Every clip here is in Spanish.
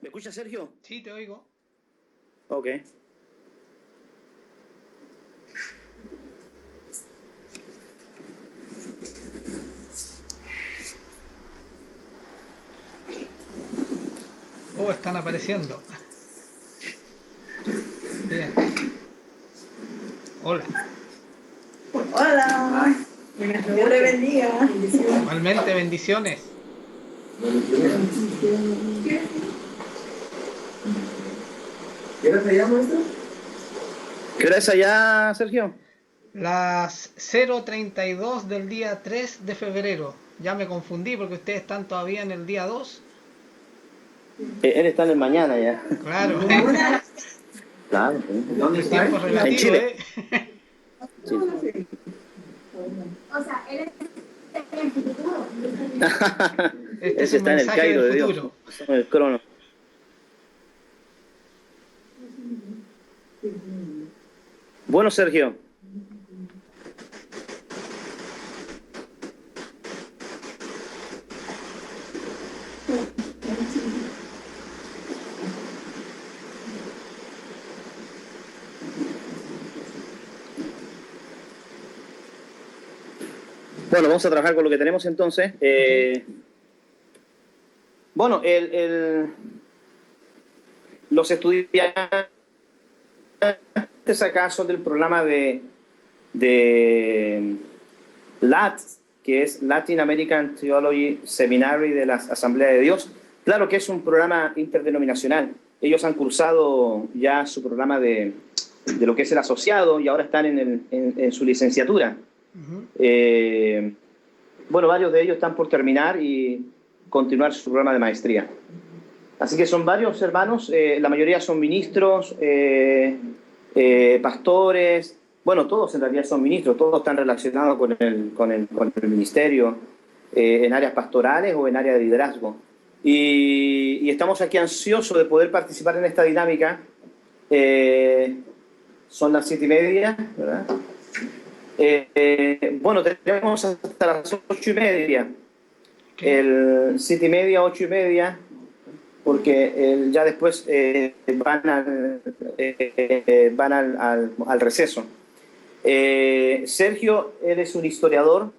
¿Me escuchas, Sergio? Sí, te oigo. Ok. Oh, están apareciendo. Bien. Hola. Hola. Dios le bendiga. Igualmente, bendiciones. ¿Qué hora es allá, maestro? ¿Qué hora es allá, Sergio? Las 0:32 del día 3 de febrero. Ya me confundí porque ustedes están todavía en el día 2. Él está en el mañana ya. Claro. Claro. ¿Dónde El está? tiempo es En relativo, Chile. ¿eh? Sí. O sea, él está en el futuro. Este Él es sí un está en el mensaje del Cairo de Dios, futuro. en el crono. Bueno, Sergio. Bueno, vamos a trabajar con lo que tenemos entonces. Bueno, los estudiantes acá son del programa de LAT, que es Latin American Theology Seminary de la Asamblea de Dios. Claro que es un programa interdenominacional. Ellos han cursado ya su programa de lo que es el asociado y ahora están en su licenciatura. Bueno, varios de ellos están por terminar y continuar su programa de maestría. Así que son varios hermanos, la mayoría son ministros, pastores, bueno, todos en realidad son ministros, todos están relacionados con el ministerio, en áreas pastorales o en áreas de liderazgo. Y estamos aquí ansiosos de poder participar en esta dinámica. Son las 7:30, ¿verdad? Bueno, tenemos hasta las 8:30. El 7:30, 8:30, porque ya después van al receso. Sergio, él es un historiador,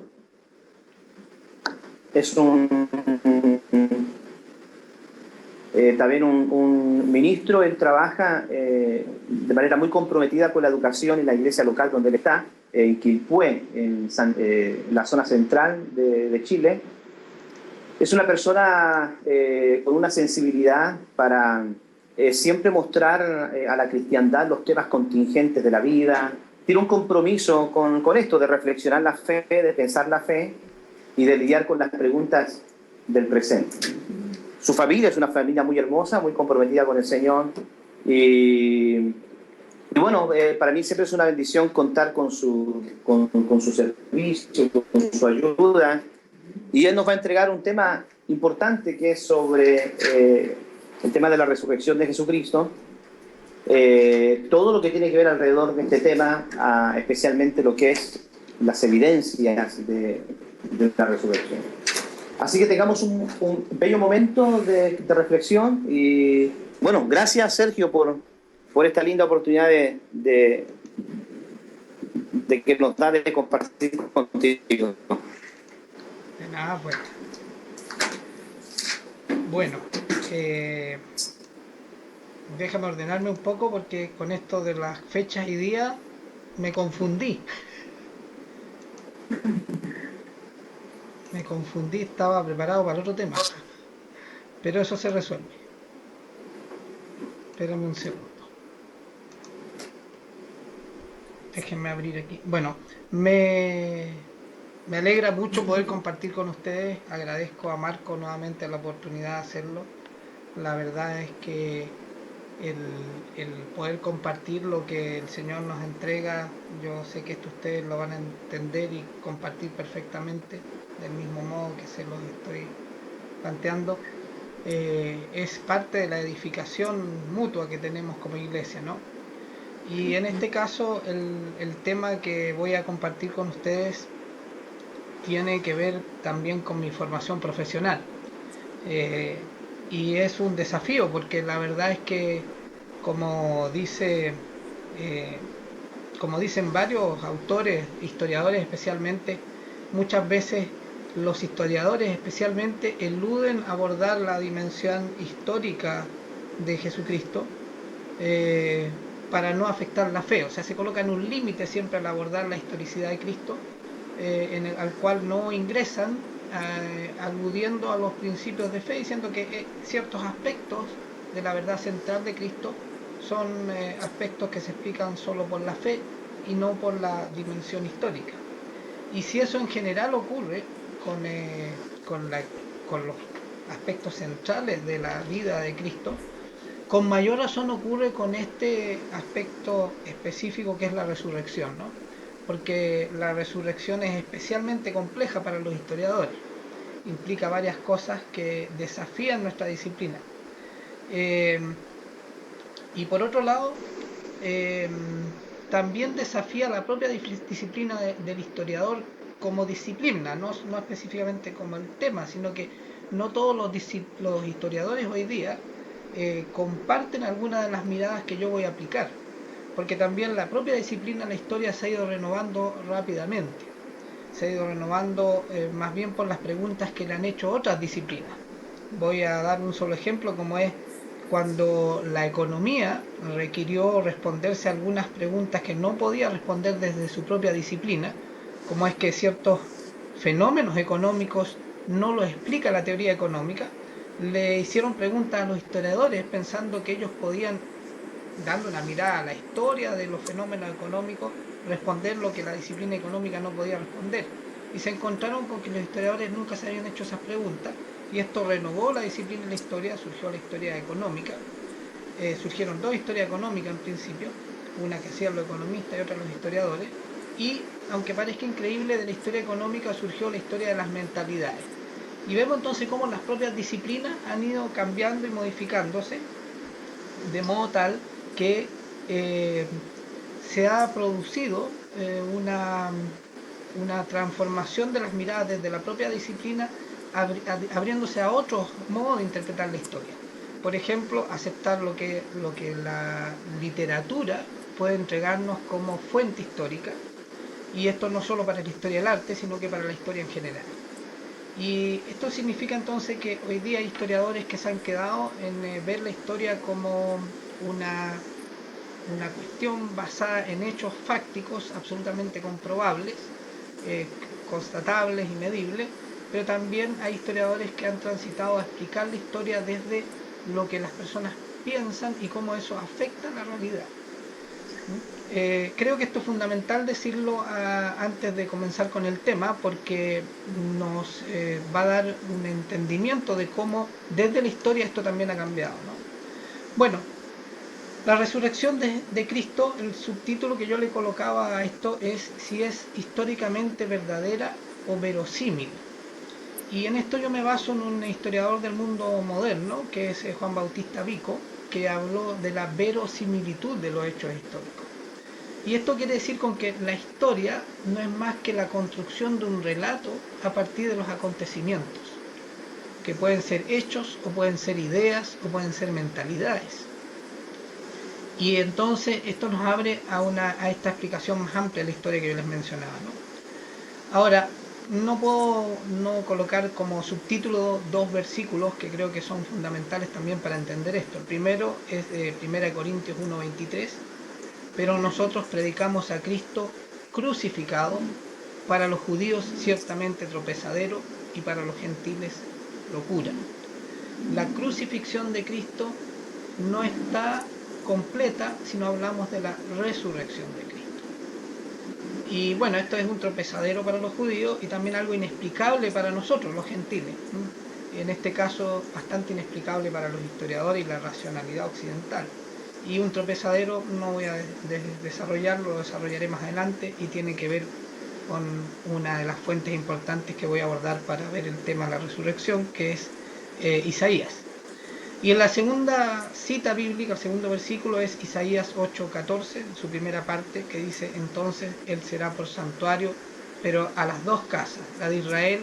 es también un ministro. Él trabaja de manera muy comprometida con la educación en la iglesia local donde él está, en Quilpué, en la zona central de Chile. Es una persona con una sensibilidad para siempre mostrar a la cristiandad los temas contingentes de la vida. Tiene un compromiso con esto de reflexionar la fe, de pensar la fe y de lidiar con las preguntas del presente. Su familia es una familia muy hermosa, muy comprometida con el Señor. Y bueno, para mí siempre es una bendición contar con su servicio, con su ayuda. Y él nos va a entregar un tema importante que es sobre el tema de la resurrección de Jesucristo. Todo lo que tiene que ver alrededor de este tema, especialmente lo que es las evidencias de la resurrección. Así que tengamos un bello momento de reflexión y bueno, gracias Sergio por esta linda oportunidad de que nos da de compartir contigo. De nada, pues. Bueno, déjame ordenarme un poco porque con esto de las fechas y días me confundí. Estaba preparado para otro tema. Pero eso se resuelve. Espérame un segundo. Déjenme abrir aquí. Bueno, me alegra mucho poder compartir con ustedes. Agradezco a Marco nuevamente la oportunidad de hacerlo. La verdad es que el poder compartir lo que el Señor nos entrega, yo sé que esto ustedes lo van a entender y compartir perfectamente, del mismo modo que se los estoy planteando. Es parte de la edificación mutua que tenemos como iglesia, ¿no? Y en este caso el tema que voy a compartir con ustedes tiene que ver también con mi formación profesional. y es un desafío porque la verdad es que, como dice, eh, como dicen varios autores, historiadores especialmente, muchas veces los historiadores especialmente eluden abordar la dimensión histórica de Jesucristo, eh, para no afectar la fe. O sea, se colocan un límite siempre al abordar la historicidad de Cristo, al cual no ingresan, aludiendo a los principios de fe, diciendo que ciertos aspectos de la verdad central de Cristo son aspectos que se explican solo por la fe y no por la dimensión histórica. Y si eso en general ocurre con, con los aspectos centrales de la vida de Cristo, con mayor razón ocurre con este aspecto específico que es la resurrección, ¿no? Porque la resurrección es especialmente compleja para los historiadores, implica varias cosas que desafían nuestra disciplina. Eh, y por otro lado, eh, también desafía la propia disciplina del historiador como disciplina, no específicamente como el tema, sino que no todos los historiadores hoy día comparten algunas de las miradas que yo voy a aplicar, porque también la propia disciplina de la historia se ha ido renovando rápidamente, se ha ido renovando más bien por las preguntas que le han hecho otras disciplinas. Voy a dar un solo ejemplo, como es cuando la economía requirió responderse a algunas preguntas que no podía responder desde su propia disciplina, como es que ciertos fenómenos económicos no los explica la teoría económica. Le hicieron preguntas a los historiadores pensando que ellos podían, dando una mirada a la historia de los fenómenos económicos, responder lo que la disciplina económica no podía responder. Y se encontraron con que los historiadores nunca se habían hecho esas preguntas, y esto renovó la disciplina de la historia, surgió la historia económica. Surgieron dos historias económicas en principio, una que hacían los economistas y otra los historiadores, y aunque parezca increíble, de la historia económica surgió la historia de las mentalidades. Y vemos entonces cómo las propias disciplinas han ido cambiando y modificándose de modo tal que se ha producido una transformación de las miradas desde la propia disciplina, abriéndose a otros modos de interpretar la historia. Por ejemplo, aceptar lo que la literatura puede entregarnos como fuente histórica, y esto no solo para la historia del arte, sino que para la historia en general. Y esto significa entonces que hoy día hay historiadores que se han quedado en ver la historia como una cuestión basada en hechos fácticos absolutamente comprobables, constatables y medibles, pero también hay historiadores que han transitado a explicar la historia desde lo que las personas piensan y cómo eso afecta la realidad. Creo que esto es fundamental decirlo antes de comenzar con el tema, porque nos va a dar un entendimiento de cómo desde la historia esto también ha cambiado, ¿no? Bueno, la resurrección de Cristo, el subtítulo que yo le colocaba a esto es si es históricamente verdadera o verosímil. Y en esto yo me baso en un historiador del mundo moderno, que es Juan Bautista Vico, que habló de la verosimilitud de los hechos históricos. Y esto quiere decir con que la historia no es más que la construcción de un relato a partir de los acontecimientos, que pueden ser hechos, o pueden ser ideas, o pueden ser mentalidades. Y entonces esto nos abre a esta explicación más amplia de la historia que yo les mencionaba, ¿no? Ahora, no puedo no colocar como subtítulo dos versículos que creo que son fundamentales también para entender esto. El primero es de 1 Corintios 1:23, pero nosotros predicamos a Cristo crucificado, para los judíos ciertamente tropezadero y para los gentiles locura. La crucifixión de Cristo no está completa si no hablamos de la resurrección de Cristo. Y bueno, esto es un tropezadero para los judíos y también algo inexplicable para nosotros, los gentiles. En este caso, bastante inexplicable para los historiadores y la racionalidad occidental. Y un tropezadero no voy a desarrollarlo, lo desarrollaré más adelante, y tiene que ver con una de las fuentes importantes que voy a abordar para ver el tema de la resurrección, que es Isaías. Y en la segunda cita bíblica, el segundo versículo es Isaías 8:14, su primera parte, que dice: entonces él será por santuario, pero a las dos casas, la de Israel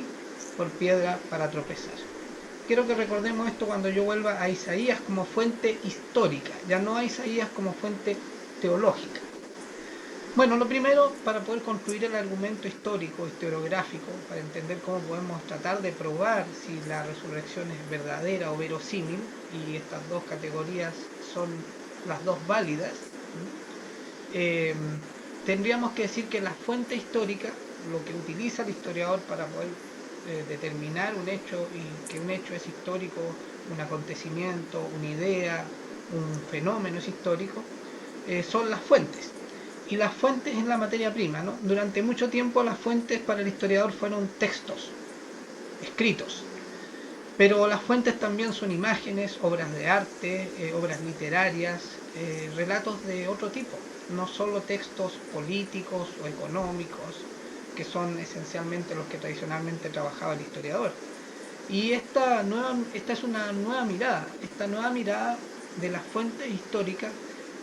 por piedra para tropezar. quiero que recordemos esto cuando yo vuelva a Isaías como fuente histórica, ya no a Isaías como fuente teológica. Bueno, lo primero, para poder construir el argumento histórico, historiográfico, para entender cómo podemos tratar de probar si la resurrección es verdadera o verosímil, y estas dos categorías son las dos válidas, tendríamos que decir que la fuente histórica, lo que utiliza el historiador para poder determinar un hecho, y que un hecho es histórico, un acontecimiento, una idea, un fenómeno es histórico, son las fuentes. Y las fuentes es la materia prima, ¿no? Durante mucho tiempo las fuentes para el historiador fueron textos escritos, pero las fuentes también son imágenes, obras de arte, obras literarias, relatos de otro tipo, no solo textos políticos o económicos, que son esencialmente los que tradicionalmente trabajaba el historiador. Y esta es una nueva mirada, esta nueva mirada de las fuentes históricas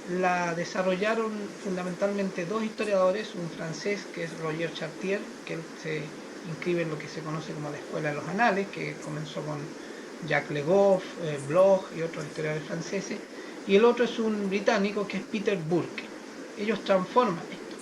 la desarrollaron fundamentalmente dos historiadores, un francés que es Roger Chartier, que él se inscribe en lo que se conoce como la Escuela de los Anales, que comenzó con Jacques Le Goff, Bloch y otros historiadores franceses, y el otro es un británico que es Peter Burke. Ellos transforman esto.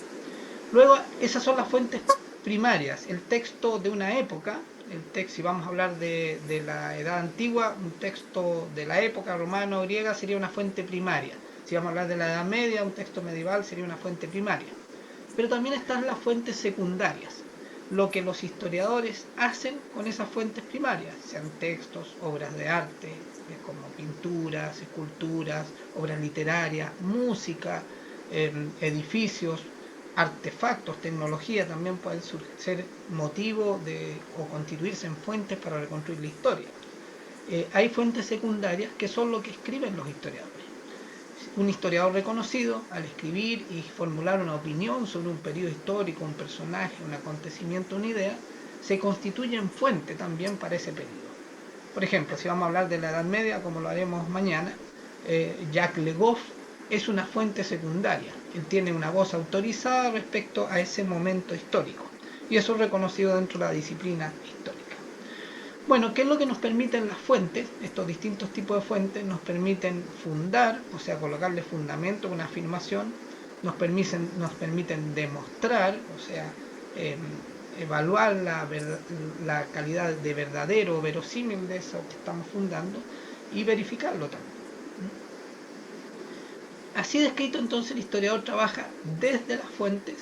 Luego, esas son las fuentes primarias, el texto de una época, el texto, si vamos a hablar de la Edad Antigua, un texto de la época romana o griega sería una fuente primaria. Si vamos a hablar de la Edad Media, un texto medieval sería una fuente primaria. Pero también están las fuentes secundarias, lo que los historiadores hacen con esas fuentes primarias, sean textos, obras de arte, como pinturas, esculturas, obras literarias, música, edificios, artefactos, tecnología, también pueden ser motivo o constituirse en fuentes para reconstruir la historia. Hay fuentes secundarias que son lo que escriben los historiadores. Un historiador reconocido, al escribir y formular una opinión sobre un periodo histórico, un personaje, un acontecimiento, una idea, se constituye en fuente también para ese periodo. Por ejemplo, si vamos a hablar de la Edad Media, como lo haremos mañana, Jacques Le Goff es una fuente secundaria. Él tiene una voz autorizada respecto a ese momento histórico. Y eso es reconocido dentro de la disciplina histórica. Bueno, ¿qué es lo que nos permiten las fuentes? Estos distintos tipos de fuentes nos permiten fundar, o sea, colocarle fundamento a una afirmación, nos permiten demostrar, o sea, evaluar la calidad de verdadero o verosímil de eso que estamos fundando y verificarlo también. Así descrito, entonces, el historiador trabaja desde las fuentes,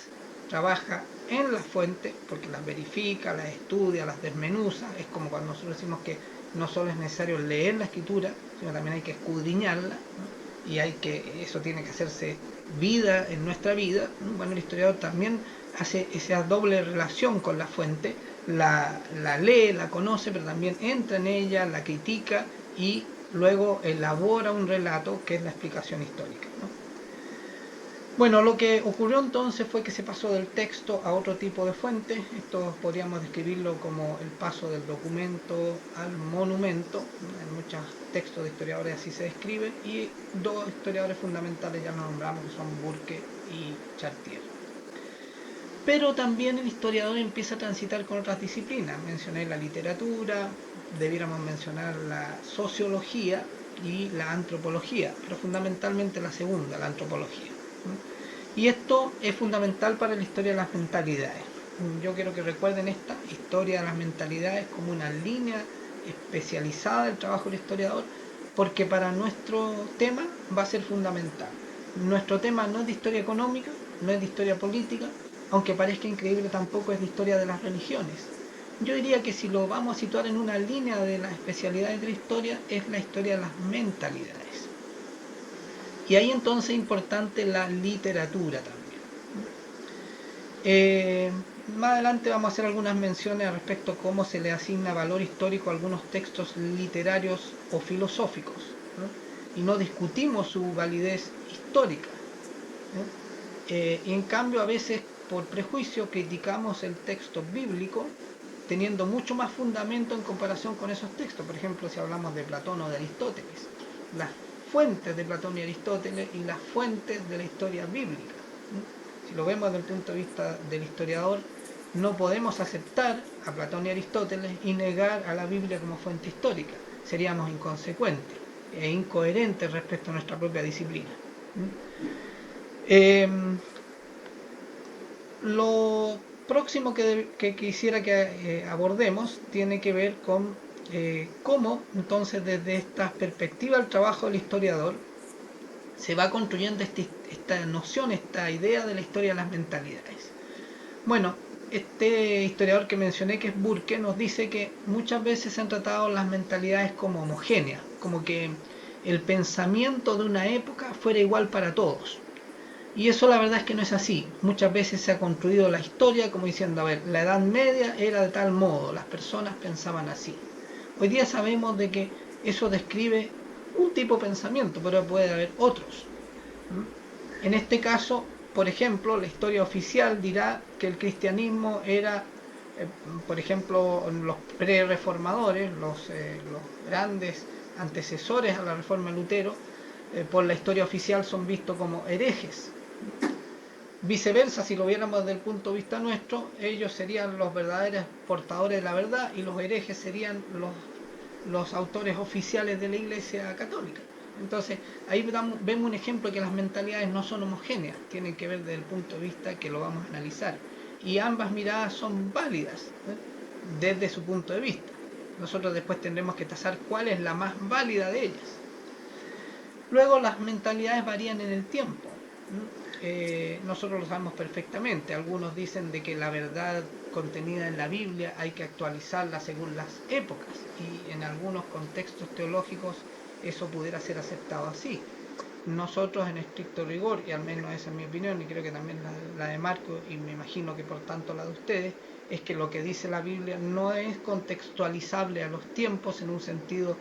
trabaja en las fuentes, porque las verifica, las estudia, las desmenuza. Es como cuando nosotros decimos que no solo es necesario leer la escritura, sino también hay que escudriñarla, ¿no? Y eso tiene que hacerse vida en nuestra vida, ¿no? Bueno, el historiador también hace esa doble relación con la fuente, la lee, la conoce, pero también entra en ella, la critica y luego elabora un relato que es la explicación histórica, ¿no? Bueno, lo que ocurrió entonces fue que se pasó del texto a otro tipo de fuente. Esto podríamos describirlo como el paso del documento al monumento. En muchos textos de historiadores así se describe, y dos historiadores fundamentales ya los nombramos, que son Burke y Chartier. Pero también el historiador empieza a transitar con otras disciplinas. Mencioné la literatura, debiéramos mencionar la sociología y la antropología, pero fundamentalmente la segunda, la antropología. Y esto es fundamental para la historia de las mentalidades. Yo quiero que recuerden esta historia de las mentalidades como una línea especializada del trabajo del historiador, porque para nuestro tema va a ser fundamental. Nuestro tema no es de historia económica, no es de historia política, aunque parezca increíble, tampoco es de historia de las religiones. Yo diría que si lo vamos a situar en una línea de las especialidades de la historia, es la historia de las mentalidades. Y ahí entonces es importante la literatura también. Más adelante vamos a hacer algunas menciones respecto a cómo se le asigna valor histórico a algunos textos literarios o filosóficos, ¿no? Y no discutimos su validez histórica, ¿no? Y en cambio a veces por prejuicio criticamos el texto bíblico teniendo mucho más fundamento en comparación con esos textos. Por ejemplo, si hablamos de Platón o de Aristóteles, las fuentes de Platón y Aristóteles y las fuentes de la historia bíblica. Si lo vemos desde el punto de vista del historiador, no podemos aceptar a Platón y Aristóteles y negar a la Biblia como fuente histórica. seríamos inconsecuentes e incoherentes respecto a nuestra propia disciplina. Lo próximo que quisiera que abordemos tiene que ver con cómo entonces desde esta perspectiva el trabajo del historiador se va construyendo esta noción, esta idea de la historia de las mentalidades. Bueno, este historiador que mencioné, que es Burke, nos dice que muchas veces se han tratado las mentalidades como homogéneas, como que el pensamiento de una época fuera igual para todos. Y eso la verdad es que no es así. Muchas veces se ha construido la historia como diciendo, a ver, la Edad Media era de tal modo, las personas pensaban así. Hoy día sabemos de que eso describe un tipo de pensamiento, pero puede haber otros. En este caso, por ejemplo, la historia oficial dirá que el cristianismo era, por ejemplo, los pre-reformadores, los grandes antecesores a la reforma de Lutero, por la historia oficial son vistos como herejes. Viceversa, si lo viéramos desde el punto de vista nuestro, ellos serían los verdaderos portadores de la verdad y los herejes serían los autores oficiales de la Iglesia Católica. Entonces, ahí vemos un ejemplo de que las mentalidades no son homogéneas, tienen que ver desde el punto de vista que lo vamos a analizar. Y ambas miradas son válidas desde su punto de vista. Nosotros después tendremos que tasar cuál es la más válida de ellas. Luego, las mentalidades varían en el tiempo. Nosotros lo sabemos perfectamente. Algunos dicen de que la verdad contenida en la Biblia hay que actualizarla según las épocas, y en algunos contextos teológicos eso pudiera ser aceptado así. Nosotros, en estricto rigor, y al menos esa es mi opinión, y creo que también la de Marco, y me imagino que por tanto la de ustedes, es que lo que dice la Biblia no es contextualizable a los tiempos en un sentido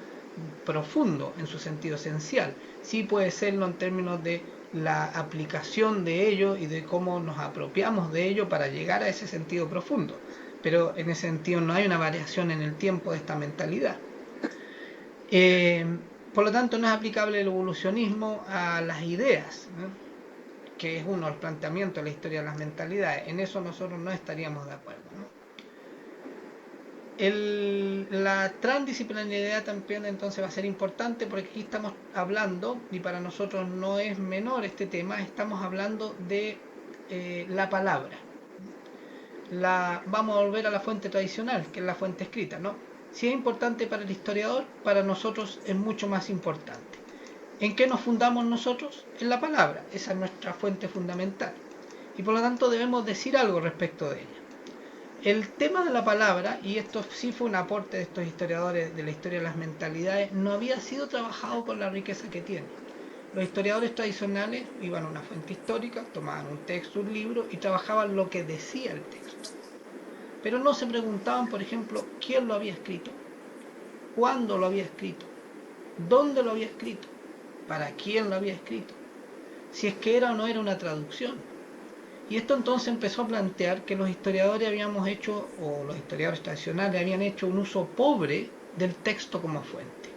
profundo, en su sentido esencial. Sí puede serlo en términos de la aplicación de ello y de cómo nos apropiamos de ello para llegar a ese sentido profundo, pero en ese sentido no hay una variación en el tiempo de esta mentalidad. Por lo tanto, no es aplicable el evolucionismo a las ideas, ¿no?, que es uno del planteamiento de la historia de las mentalidades. En eso nosotros no estaríamos de acuerdo, ¿no? La transdisciplinariedad también entonces va a ser importante, porque aquí estamos hablando, y para nosotros no es menor este tema, estamos hablando de la palabra. Vamos a volver a la fuente tradicional, que es la fuente escrita, ¿no? Si es importante para el historiador, para nosotros es mucho más importante. ¿En qué nos fundamos nosotros? En la palabra. Esa es nuestra fuente fundamental. Y por lo tanto debemos decir algo respecto de ella. El tema de la palabra, y esto sí fue un aporte de estos historiadores de la historia de las mentalidades, no había sido trabajado con la riqueza que tiene. Los historiadores tradicionales iban a una fuente histórica, tomaban un texto, un libro, y trabajaban lo que decía el texto. Pero no se preguntaban, por ejemplo, quién lo había escrito, cuándo lo había escrito, dónde lo había escrito, para quién lo había escrito, si es que era o no era una traducción. Y esto entonces empezó a plantear que los historiadores habíamos hecho, o los historiadores tradicionales habían hecho un uso pobre del texto como fuente.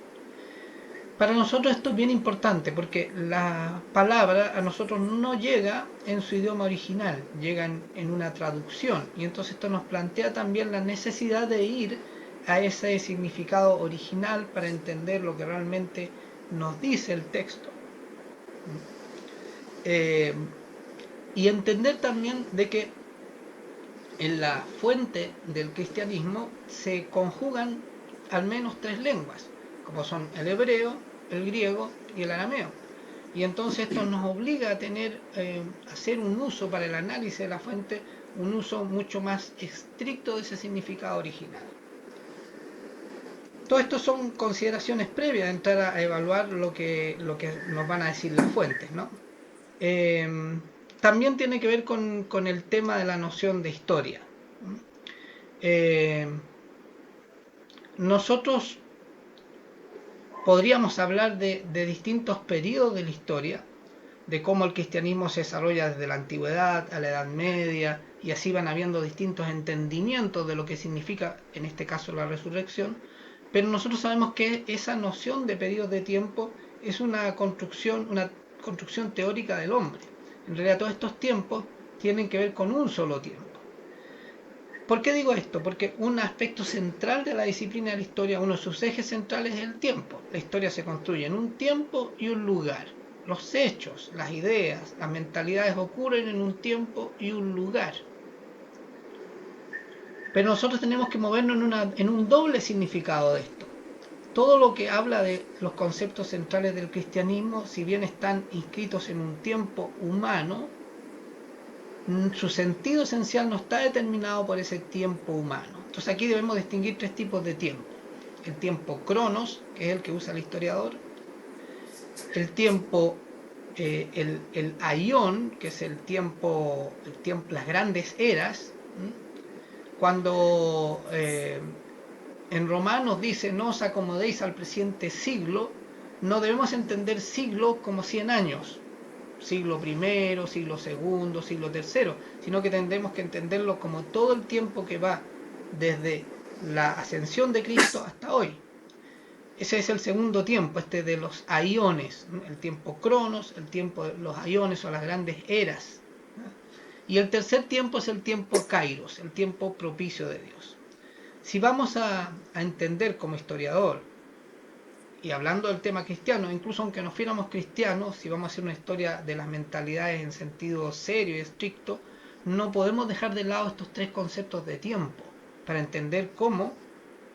Para nosotros esto es bien importante, porque la palabra a nosotros no llega en su idioma original, llega en una traducción, y entonces esto nos plantea también la necesidad de ir a ese significado original para entender lo que realmente nos dice el texto. Y entender también de que en la fuente del cristianismo se conjugan al menos 3 lenguas, como son el hebreo, el griego y el arameo. Y entonces esto nos obliga a tener, hacer un uso para el análisis de la fuente, un uso mucho más estricto de ese significado original. Todo esto son consideraciones previas de entrar a evaluar lo que nos van a decir las fuentes, ¿no? También tiene que ver con el tema de la noción de historia. Nosotros podríamos hablar de distintos periodos de la historia, de cómo el cristianismo se desarrolla desde la antigüedad a la Edad Media, y así van habiendo distintos entendimientos de lo que significa, en este caso, la resurrección, pero nosotros sabemos que esa noción de periodos de tiempo es una construcción teórica del hombre. En realidad todos estos tiempos tienen que ver con un solo tiempo. ¿Por qué digo esto? Porque un aspecto central de la disciplina de la historia, uno de sus ejes centrales es el tiempo. La historia se construye en un tiempo y un lugar. Los hechos, las ideas, las mentalidades ocurren en un tiempo y un lugar. Pero nosotros tenemos que movernos en un doble significado de esto. Todo lo que habla de los conceptos centrales del cristianismo, si bien están inscritos en un tiempo humano, su sentido esencial no está determinado por ese tiempo humano. Entonces aquí debemos distinguir tres tipos de tiempo. El tiempo cronos, que es el que usa el historiador. El tiempo, el aion, que es el tiempo, las grandes eras. Cuando en Romanos dice no os acomodéis al presente siglo, no debemos entender siglo como 100 años. Siglo primero, siglo segundo, siglo tercero, sino que tendremos que entenderlo como todo el tiempo que va desde la ascensión de Cristo hasta hoy. Ese es el segundo tiempo, de los aiones, el tiempo cronos, el tiempo de los aiones o las grandes eras. Y el tercer tiempo es el tiempo kairos, el tiempo propicio de Dios. Si vamos a entender como historiador, y hablando del tema cristiano, incluso aunque no fuéramos cristianos, si vamos a hacer una historia de las mentalidades en sentido serio y estricto, no podemos dejar de lado estos tres conceptos de tiempo para entender cómo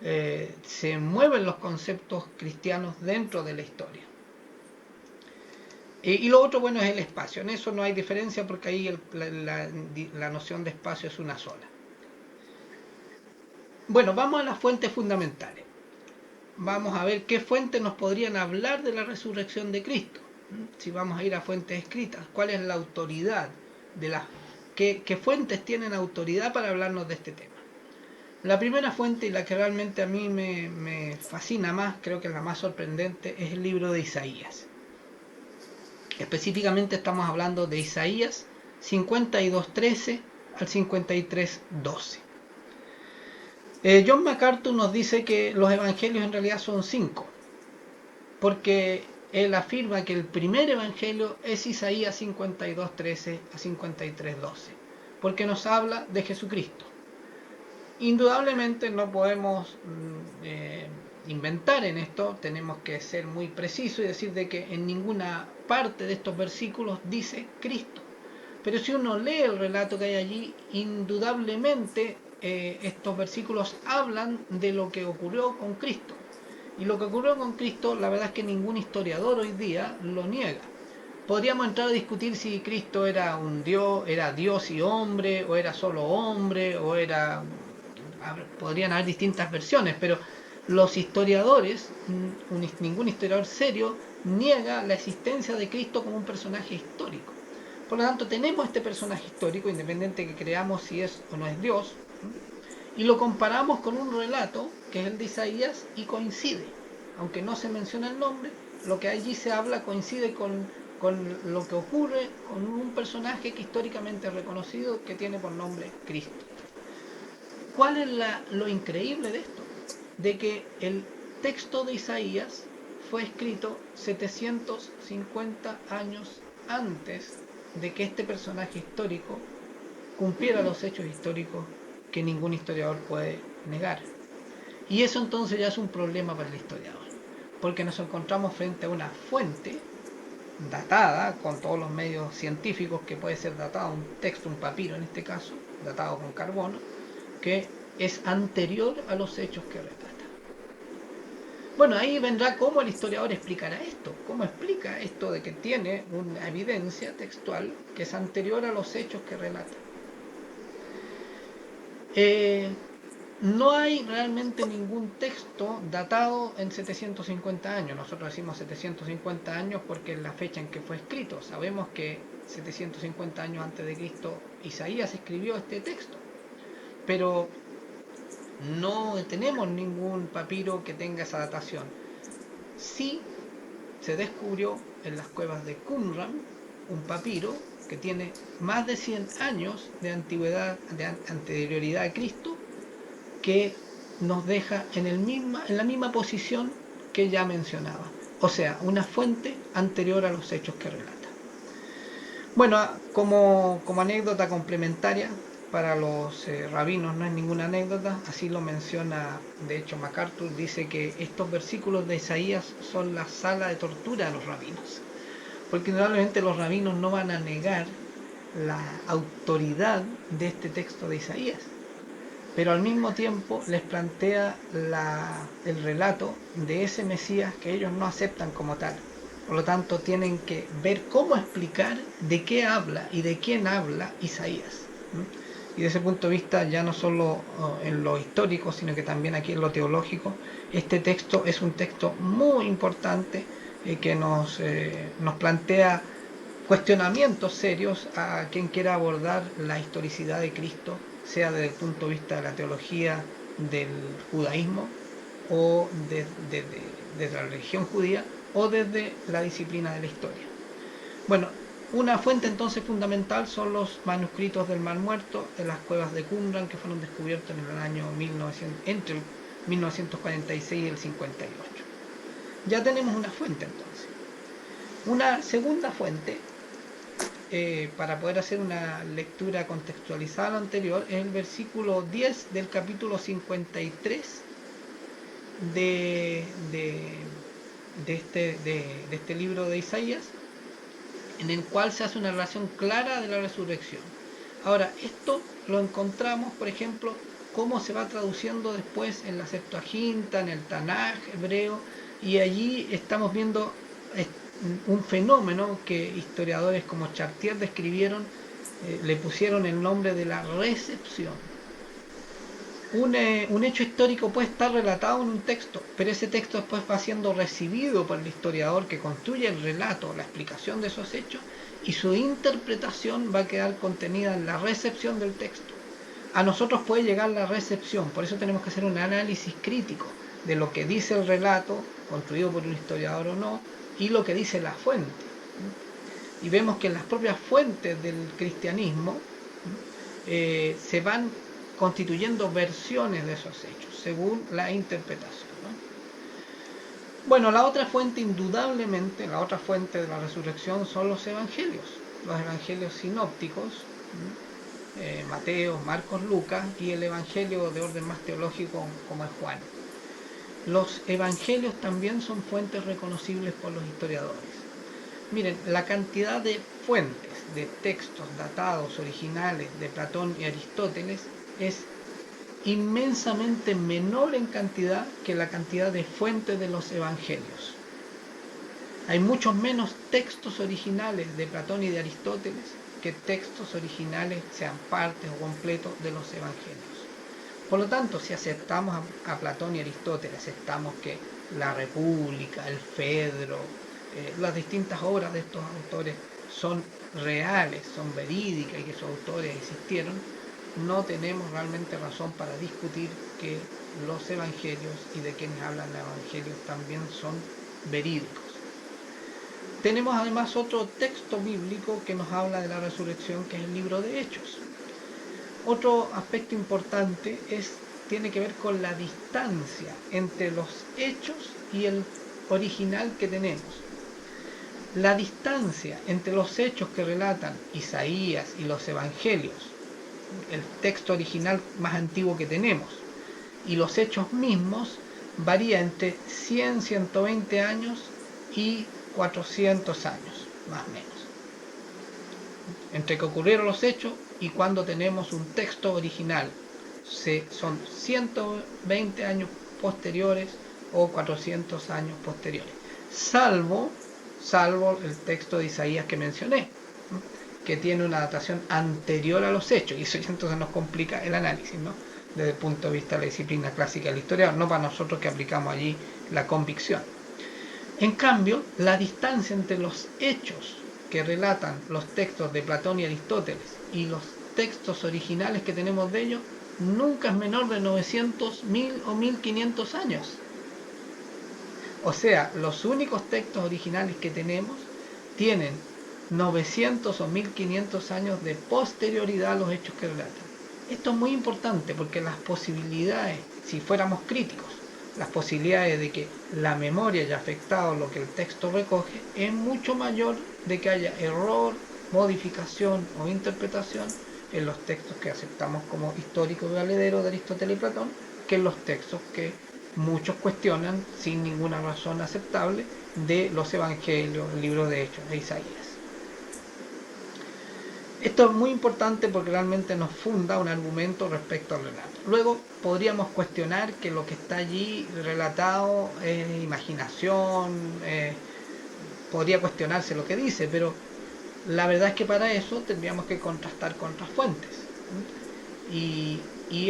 se mueven los conceptos cristianos dentro de la historia. Y lo otro, bueno, es el espacio. En eso no hay diferencia porque ahí la noción de espacio es una sola. Bueno, vamos a las fuentes fundamentales. Vamos a ver qué fuentes nos podrían hablar de la resurrección de Cristo. Si vamos a ir a fuentes escritas, ¿cuál es la autoridad de qué fuentes tienen autoridad para hablarnos de este tema? La primera fuente, y la que realmente a mí me fascina más, creo que es la más sorprendente, es el libro de Isaías. Específicamente estamos hablando de Isaías 52:13 al 53:12. John MacArthur nos dice que los evangelios en realidad son 5, porque él afirma que el primer evangelio es Isaías 52:13 a 53:12, porque nos habla de Jesucristo. Indudablemente no podemos inventar en esto, tenemos que ser muy precisos y decir de que en ninguna parte de estos versículos dice Cristo. Pero si uno lee el relato que hay allí, indudablemente estos versículos hablan de lo que ocurrió con Cristo. Y lo que ocurrió con Cristo, la verdad es que ningún historiador hoy día lo niega. Podríamos entrar a discutir si Cristo era un Dios, era Dios y hombre, o era solo hombre, o era... Podrían haber distintas versiones, pero los historiadores, ningún historiador serio, niega la existencia de Cristo como un personaje histórico. Por lo tanto, tenemos este personaje histórico, independiente que creamos si es o no es Dios, y lo comparamos con un relato, que es el de Isaías, y coincide. Aunque no se menciona el nombre, lo que allí se habla coincide con lo que ocurre con un personaje que históricamente es reconocido, que tiene por nombre Cristo. ¿Cuál es lo increíble de esto? De que el texto de Isaías fue escrito 750 años antes de que este personaje histórico cumpliera los hechos históricos que ningún historiador puede negar. Y eso entonces ya es un problema para el historiador, porque nos encontramos frente a una fuente datada con todos los medios científicos que puede ser datado, un texto, un papiro en este caso, datado con carbono, que es anterior a los hechos que relata. Bueno, ahí vendrá cómo el historiador explicará esto, cómo explica esto de que tiene una evidencia textual que es anterior a los hechos que relata. No hay realmente ningún texto datado en 750 años. Nosotros decimos 750 años porque es la fecha en que fue escrito. Sabemos que 750 años antes de Cristo Isaías escribió este texto, pero no tenemos ningún papiro que tenga esa datación. Sí se descubrió en las cuevas de Qumran un papiro que tiene más de 100 años de antigüedad, de anterioridad a Cristo, que nos deja en la misma posición que ya mencionaba. O sea, una fuente anterior a los hechos que relata. Bueno, como anécdota complementaria, para los rabinos no es ninguna anécdota, así lo menciona de hecho MacArthur, dice que estos versículos de Isaías son la sala de tortura de los rabinos, porque indudablemente los rabinos no van a negar la autoridad de este texto de Isaías, pero al mismo tiempo les plantea el relato de ese Mesías que ellos no aceptan como tal. Por lo tanto, tienen que ver cómo explicar de qué habla y de quién habla Isaías. Y desde ese punto de vista, ya no solo en lo histórico, sino que también aquí en lo teológico, este texto es un texto muy importante que nos plantea cuestionamientos serios a quien quiera abordar la historicidad de Cristo, sea desde el punto de vista de la teología del judaísmo o desde la religión judía o desde la disciplina de la historia. Bueno, una fuente entonces fundamental son los manuscritos del Mar Muerto en las cuevas de Qumran, que fueron descubiertos en el año 1900, entre el 1946 y el 58. Ya tenemos una fuente entonces. Una segunda fuente, para poder hacer una lectura contextualizada a lo anterior, es el versículo 10 del capítulo 53 de este libro de Isaías, en el cual se hace una relación clara de la resurrección. Ahora, esto lo encontramos, por ejemplo, cómo se va traduciendo después en la Septuaginta, en el Tanaj hebreo, y allí estamos viendo un fenómeno que historiadores como Chartier describieron, le pusieron el nombre de la recepción. Un hecho histórico puede estar relatado en un texto, pero ese texto después va siendo recibido por el historiador que construye el relato, la explicación de esos hechos, y su interpretación va a quedar contenida en la recepción del texto. A nosotros puede llegar la recepción, por eso tenemos que hacer un análisis crítico de lo que dice el relato, construido por un historiador o no, y lo que dice la fuente. Y vemos que en las propias fuentes del cristianismo se van constituyendo versiones de esos hechos, según la interpretación, ¿no? Bueno, la otra fuente, indudablemente, la otra fuente de la resurrección son los evangelios sinópticos, Mateo, Marcos, Lucas, y el evangelio de orden más teológico como es Juan. Los evangelios también son fuentes reconocibles por los historiadores. Miren, la cantidad de fuentes, de textos datados, originales, de Platón y Aristóteles, es inmensamente menor en cantidad que la cantidad de fuentes de los evangelios. Hay muchos menos textos originales de Platón y de Aristóteles que textos originales, sean partes o completos, de los evangelios. Por lo tanto, si aceptamos a Platón y Aristóteles, aceptamos que la República, el Fedro, las distintas obras de estos autores son reales, son verídicas y que sus autores existieron, no tenemos realmente razón para discutir que los evangelios y de quienes hablan los evangelios también son verídicos. Tenemos además otro texto bíblico que nos habla de la resurrección, que es el libro de Hechos. Otro aspecto importante tiene que ver con la distancia entre los hechos y el original que tenemos. La distancia entre los hechos que relatan Isaías y los evangelios, el texto original más antiguo que tenemos, y los hechos mismos, varía entre 100, 120 años y 400 años, más o menos. Entre que ocurrieron los hechos y cuando tenemos un texto original, son 120 años posteriores o 400 años posteriores, salvo el texto de Isaías que mencioné, que tiene una datación anterior a los hechos, y eso entonces nos complica el análisis, ¿no? Desde el punto de vista de la disciplina clásica de la historia, no para nosotros que aplicamos allí la convicción. En cambio, la distancia entre los hechos que relatan los textos de Platón y Aristóteles y los textos originales que tenemos de ellos nunca es menor de 900, 1000 o 1500 años. O sea, los únicos textos originales que tenemos tienen 900 o 1500 años de posterioridad a los hechos que relatan. Esto es muy importante porque las posibilidades, si fuéramos críticos, las posibilidades de que la memoria haya afectado lo que el texto recoge es mucho mayor de que haya error, modificación o interpretación en los textos que aceptamos como históricos y valederos de Aristóteles y Platón que en los textos que muchos cuestionan sin ninguna razón aceptable de los evangelios, el libro de Hechos de Isaías. Esto es muy importante porque realmente nos funda un argumento respecto al relato. Luego podríamos cuestionar que lo que está allí relatado es imaginación, podría cuestionarse lo que dice, pero la verdad es que para eso tendríamos que contrastar con otras fuentes. Y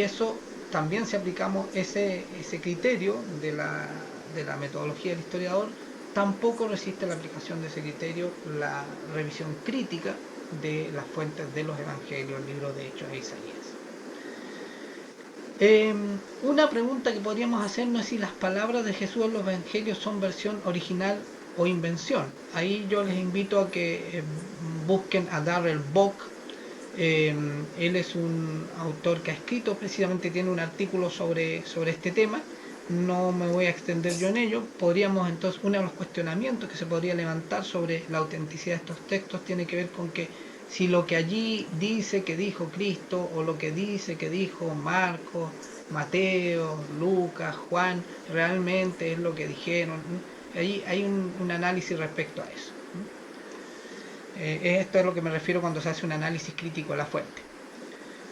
eso también, si aplicamos ese criterio de la metodología del historiador, tampoco resiste la aplicación de ese criterio la revisión crítica de las fuentes de los evangelios, el libro de Hechos e Isaías. Una pregunta que podríamos hacernos es si las palabras de Jesús en los evangelios son versión original o invención. Ahí yo les invito a que busquen a Darrell Bock. Él es un autor que ha escrito, precisamente tiene un artículo sobre este tema. No me voy a extender yo en ello. Podríamos entonces, uno de los cuestionamientos que se podría levantar sobre la autenticidad de estos textos tiene que ver con que si lo que allí dice que dijo Cristo o lo que dice que dijo Marcos, Mateo, Lucas, Juan, realmente es lo que dijeron. Allí hay un análisis respecto a eso. Esto es a lo que me refiero cuando se hace un análisis crítico de la fuente.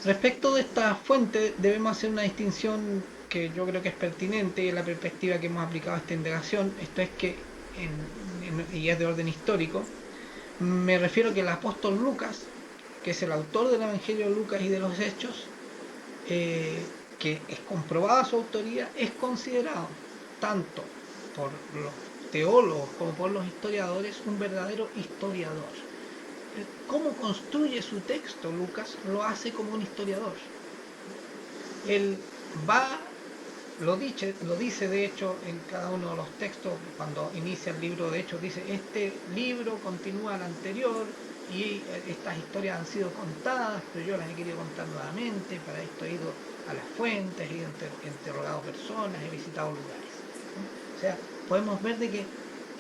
Respecto de esta fuente debemos hacer una distinción que yo creo que es pertinente en la perspectiva que hemos aplicado a esta indagación. Esto es que, y es de orden histórico, me refiero que el apóstol Lucas, que es el autor del Evangelio de Lucas y de los Hechos, que es comprobada su autoría, es considerado tanto por los teólogos como por los historiadores un verdadero historiador. Cómo construye su texto Lucas lo hace como un historiador. Él lo dice de hecho en cada uno de los textos. Cuando inicia el libro de Hechos dice: este libro continúa al anterior y estas historias han sido contadas, pero yo las he querido contar nuevamente. Para esto he ido a las fuentes, he interrogado personas, he visitado lugares. O sea, podemos ver de que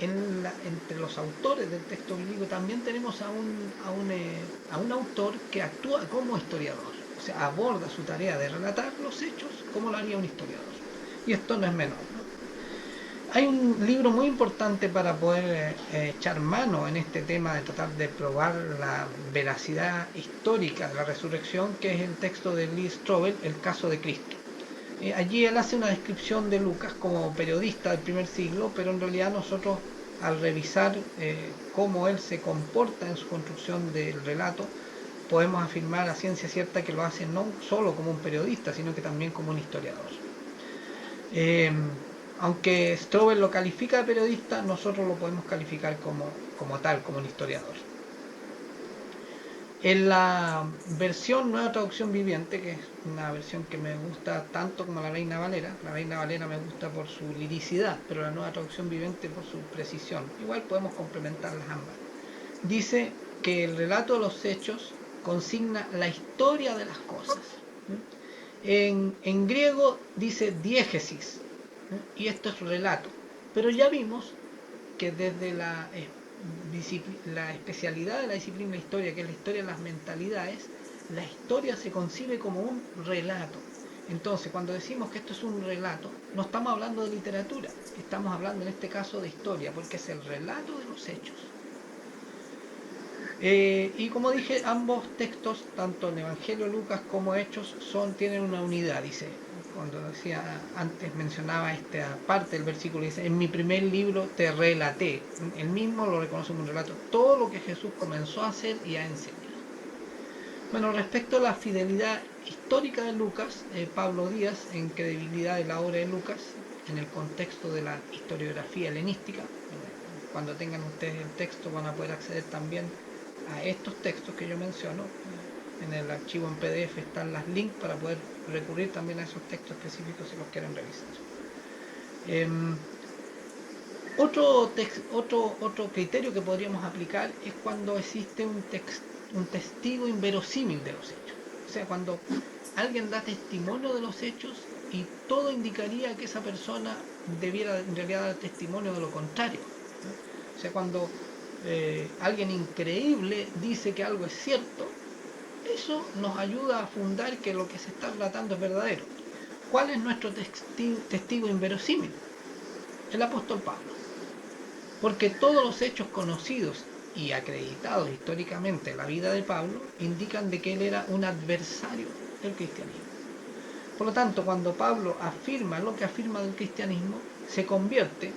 entre los autores del texto bíblico también tenemos a un autor que actúa como historiador, o sea, aborda su tarea de relatar los hechos como lo haría un historiador. Y esto no es menor, ¿no? Hay un libro muy importante para poder echar mano en este tema de tratar de probar la veracidad histórica de la resurrección, que es el texto de Lee Strobel, El caso de Cristo. Allí él hace una descripción de Lucas como periodista del primer siglo, pero en realidad nosotros, al revisar cómo él se comporta en su construcción del relato, podemos afirmar a ciencia cierta que lo hace no solo como un periodista, sino que también como un historiador. Aunque Strobel lo califica de periodista, nosotros lo podemos calificar como tal, como un historiador. En la versión Nueva Traducción Viviente, que es una versión que me gusta tanto como la Reina Valera me gusta por su liricidad, pero la Nueva Traducción Viviente por su precisión. Igual podemos complementarlas ambas. Dice que el relato de los hechos consigna la historia de las cosas. En griego dice diégesis, y esto es relato. Pero ya vimos que desde la especialidad de la disciplina de historia, que es la historia de las mentalidades, la historia se concibe como un relato. Entonces, cuando decimos que esto es un relato, no estamos hablando de literatura, estamos hablando en este caso de historia, porque es el relato de los hechos. Y como dije, ambos textos, tanto el Evangelio de Lucas como Hechos, tienen una unidad. Dice, cuando decía antes, mencionaba esta parte del versículo, dice: en mi primer libro te relaté. Él mismo lo reconoce como un relato, todo lo que Jesús comenzó a hacer y a enseñar. Bueno, respecto a la fidelidad histórica de Lucas, Pablo Díaz, en Credibilidad de la obra de Lucas, en el contexto de la historiografía helenística, cuando tengan ustedes el texto van a poder acceder también a estos textos que yo menciono. En el archivo en PDF están las links para poder recurrir también a esos textos específicos si los quieren revisar. Otro criterio que podríamos aplicar es cuando existe un testigo inverosímil de los hechos. O sea, cuando alguien da testimonio de los hechos y todo indicaría que esa persona debiera en realidad dar testimonio de lo contrario. O sea, cuando alguien increíble dice que algo es cierto, eso nos ayuda a fundar que lo que se está relatando es verdadero. ¿Cuál es nuestro testigo inverosímil? El apóstol Pablo. Porque todos los hechos conocidos y acreditados históricamente en la vida de Pablo indican de que él era un adversario del cristianismo. Por lo tanto, cuando Pablo afirma lo que afirma del cristianismo, se convierte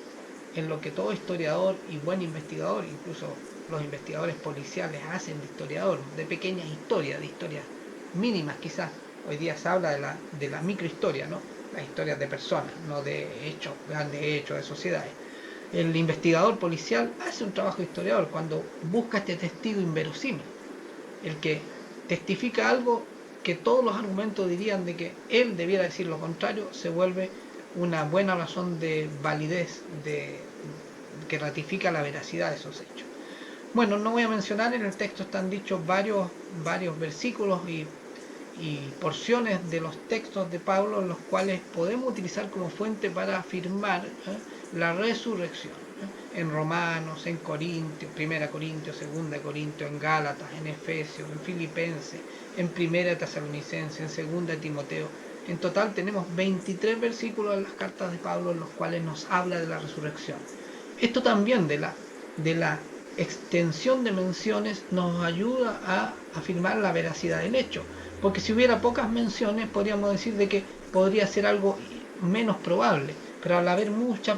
en lo que todo historiador y buen investigador, incluso los investigadores policiales hacen de historiador, de pequeñas historias, de historias mínimas quizás. Hoy día se habla de la microhistoria, ¿no? Las historias de personas, no de hechos, grandes hechos de sociedades. El investigador policial hace un trabajo historiador cuando busca este testigo inverosímil, el que testifica algo que todos los argumentos dirían de que él debiera decir lo contrario, se vuelve una buena razón de validez que ratifica la veracidad de esos hechos. Bueno, no voy a mencionar, en el texto están dichos varios versículos y porciones de los textos de Pablo, en los cuales podemos utilizar como fuente para afirmar la resurrección. En Romanos, en Corintios, 1 Corintios, 2 Corintios, en Gálatas, en Efesios, en Filipenses, en 1 Tesalonicenses, en 2 Timoteo. En total tenemos 23 versículos en las cartas de Pablo en los cuales nos habla de la resurrección. Esto también de la extensión de menciones nos ayuda a afirmar la veracidad del hecho, porque si hubiera pocas menciones podríamos decir de que podría ser algo menos probable, pero al haber muchas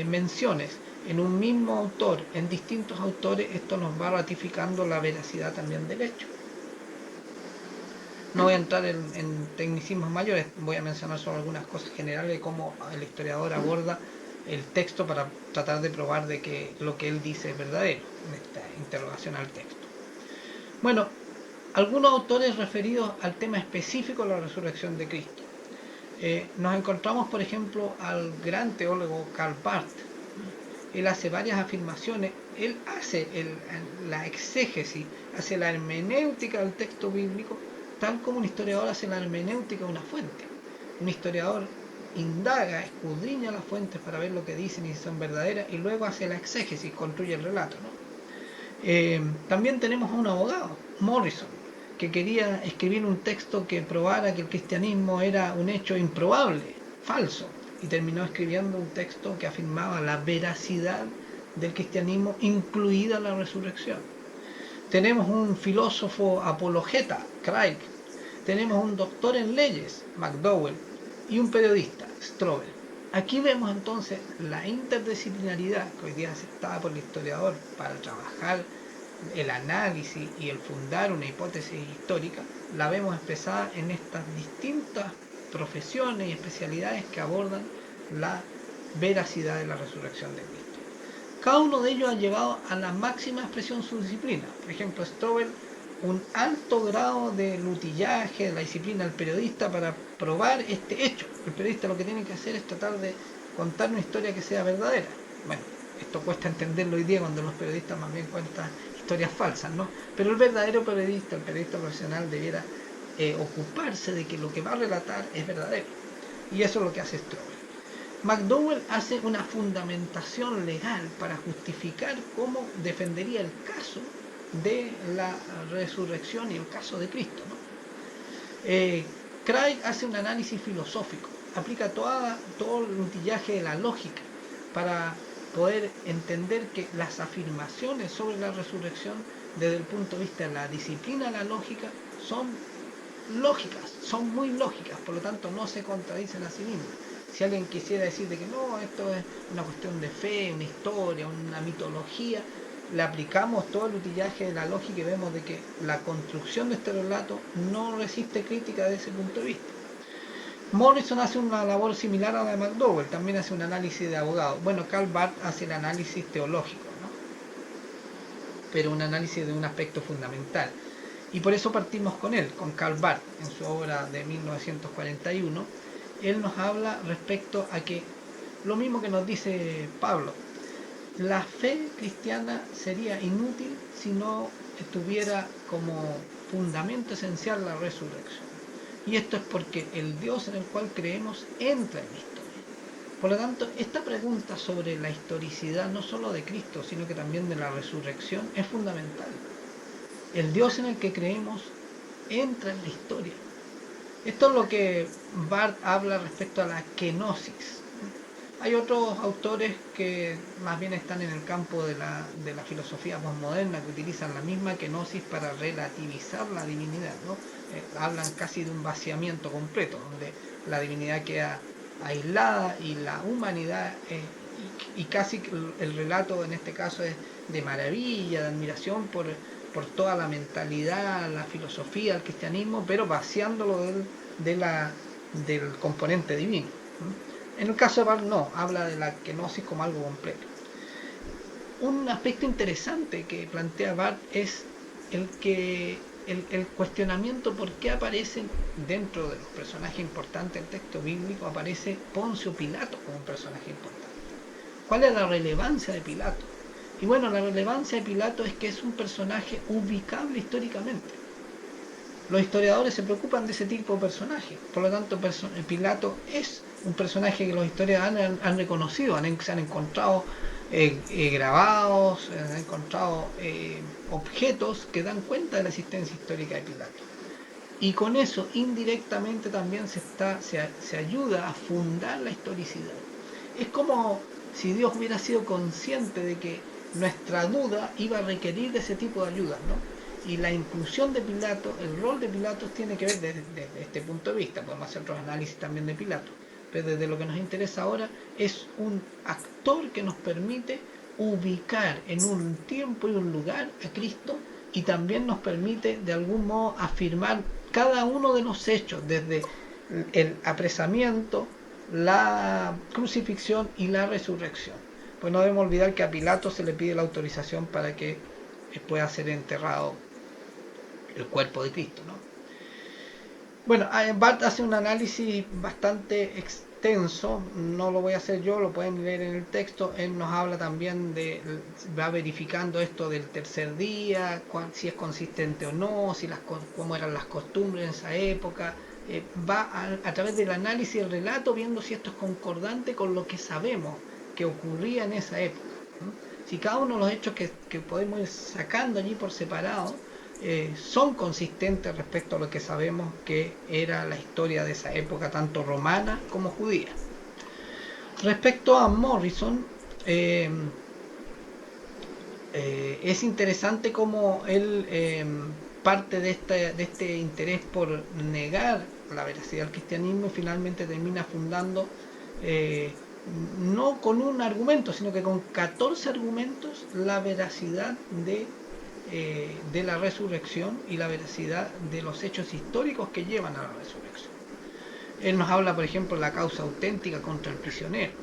menciones en un mismo autor, en distintos autores, esto nos va ratificando la veracidad también del hecho. No voy a entrar en tecnicismos mayores, voy a mencionar solo algunas cosas generales de cómo el historiador aborda el texto para tratar de probar de que lo que él dice es verdadero, en esta interrogación al texto. Bueno, algunos autores referidos al tema específico de la resurrección de Cristo. Nos encontramos, por ejemplo, al gran teólogo Karl Barth. Él hace varias afirmaciones, él hace la exégesis, hace la hermenéutica del texto bíblico, tal como un historiador hace la hermenéutica de una fuente. Un historiador indaga, escudriña las fuentes para ver lo que dicen y si son verdaderas, y luego hace la exégesis, construye el relato, ¿no? También tenemos a un abogado, Morrison, que quería escribir un texto que probara que el cristianismo era un hecho improbable, falso, y terminó escribiendo un texto que afirmaba la veracidad del cristianismo, incluida la resurrección. Tenemos un filósofo apologeta, Craig, tenemos un doctor en leyes, McDowell, y un periodista, Strobel. Aquí vemos entonces la interdisciplinaridad que hoy día es aceptada por el historiador para trabajar el análisis y el fundar una hipótesis histórica, la vemos expresada en estas distintas profesiones y especialidades que abordan la veracidad de la resurrección de Cristo. Cada uno de ellos ha llegado a la máxima expresión de su disciplina. Por ejemplo, Strobel, un alto grado de lutillaje de la disciplina del periodista para probar este hecho. El periodista lo que tiene que hacer es tratar de contar una historia que sea verdadera. Bueno, esto cuesta entenderlo hoy día cuando los periodistas más bien cuentan historias falsas, ¿no? Pero el verdadero periodista, el periodista profesional, debiera ocuparse de que lo que va a relatar es verdadero. Y eso es lo que hace Strobel. McDowell hace una fundamentación legal para justificar cómo defendería el caso de la resurrección y el caso de Cristo, ¿no? Craig hace un análisis filosófico, aplica todo el utillaje de la lógica para poder entender que las afirmaciones sobre la resurrección desde el punto de vista de la disciplina de la lógica son lógicas, son muy lógicas, por lo tanto no se contradicen a sí mismas. Si alguien quisiera decir de que no, esto es una cuestión de fe, una historia, una mitología, le aplicamos todo el utillaje de la lógica y vemos de que la construcción de este relato no resiste crítica desde ese punto de vista. Morrison hace una labor similar a la de McDowell, también hace un análisis de abogado. Bueno, Karl Barth hace el análisis teológico, ¿no? Pero un análisis de un aspecto fundamental. Y por eso partimos con él, con Karl Barth, en su obra de 1941. Él nos habla respecto a que, lo mismo que nos dice Pablo, la fe cristiana sería inútil si no tuviera como fundamento esencial la resurrección. Y esto es porque el Dios en el cual creemos entra en la historia. Por lo tanto, esta pregunta sobre la historicidad no solo de Cristo, sino que también de la resurrección es fundamental. el Dios en el que creemos entra en la historia. Esto es lo que Barth habla respecto a la kenosis. Hay otros autores que más bien están en el campo de la filosofía posmoderna, que utilizan la misma kenosis para relativizar la divinidad, ¿no? Hablan casi de un vaciamiento completo, donde la divinidad queda aislada y la humanidad, y casi el relato en este caso es de maravilla, de admiración por toda la mentalidad, la filosofía, el cristianismo, pero vaciándolo del componente divino. En el caso de Barth no, habla de la kenosis como algo completo. Un aspecto interesante que plantea Barth es el cuestionamiento por qué aparecen dentro de los personajes importantes del texto bíblico, aparece Poncio Pilato como un personaje importante. ¿Cuál es la relevancia de Pilato? Y bueno, la relevancia de Pilato es que es un personaje ubicable históricamente. Los historiadores se preocupan de ese tipo de personajes, por lo tanto Pilato es un personaje que los historiadores han reconocido, se han encontrado grabados, han encontrado objetos que dan cuenta de la existencia histórica de Pilato. Y con eso indirectamente también se ayuda a fundar la historicidad. Es como si Dios hubiera sido consciente de que nuestra duda iba a requerir de ese tipo de ayuda, ¿no? Y la inclusión de Pilato, el rol de Pilato tiene que ver desde este punto de vista. Podemos hacer otros análisis también de Pilato, pero desde lo que nos interesa ahora es un actor que nos permite ubicar en un tiempo y un lugar a Cristo, y también nos permite de algún modo afirmar cada uno de los hechos, desde el apresamiento, la crucifixión y la resurrección. Pues no debemos olvidar que a Pilato se le pide la autorización para que pueda ser enterrado el cuerpo de Cristo, ¿no? Bueno, Barth hace un análisis bastante extenso, no lo voy a hacer yo, lo pueden leer en el texto. Él nos habla también va verificando esto del tercer día, si es consistente o no, cómo eran las costumbres en esa época. Va a través del análisis del relato viendo si esto es concordante con lo que sabemos que ocurría en esa época, ¿no? Si cada uno de los hechos que podemos ir sacando allí por separado son consistentes respecto a lo que sabemos que era la historia de esa época, tanto romana como judía. Respecto a Morrison, es interesante cómo él parte de este interés por negar la veracidad del cristianismo y finalmente termina fundando no con un argumento, sino que con 14 argumentos, la veracidad de la resurrección y la veracidad de los hechos históricos que llevan a la resurrección. Él nos habla, por ejemplo, de la causa auténtica contra el prisionero.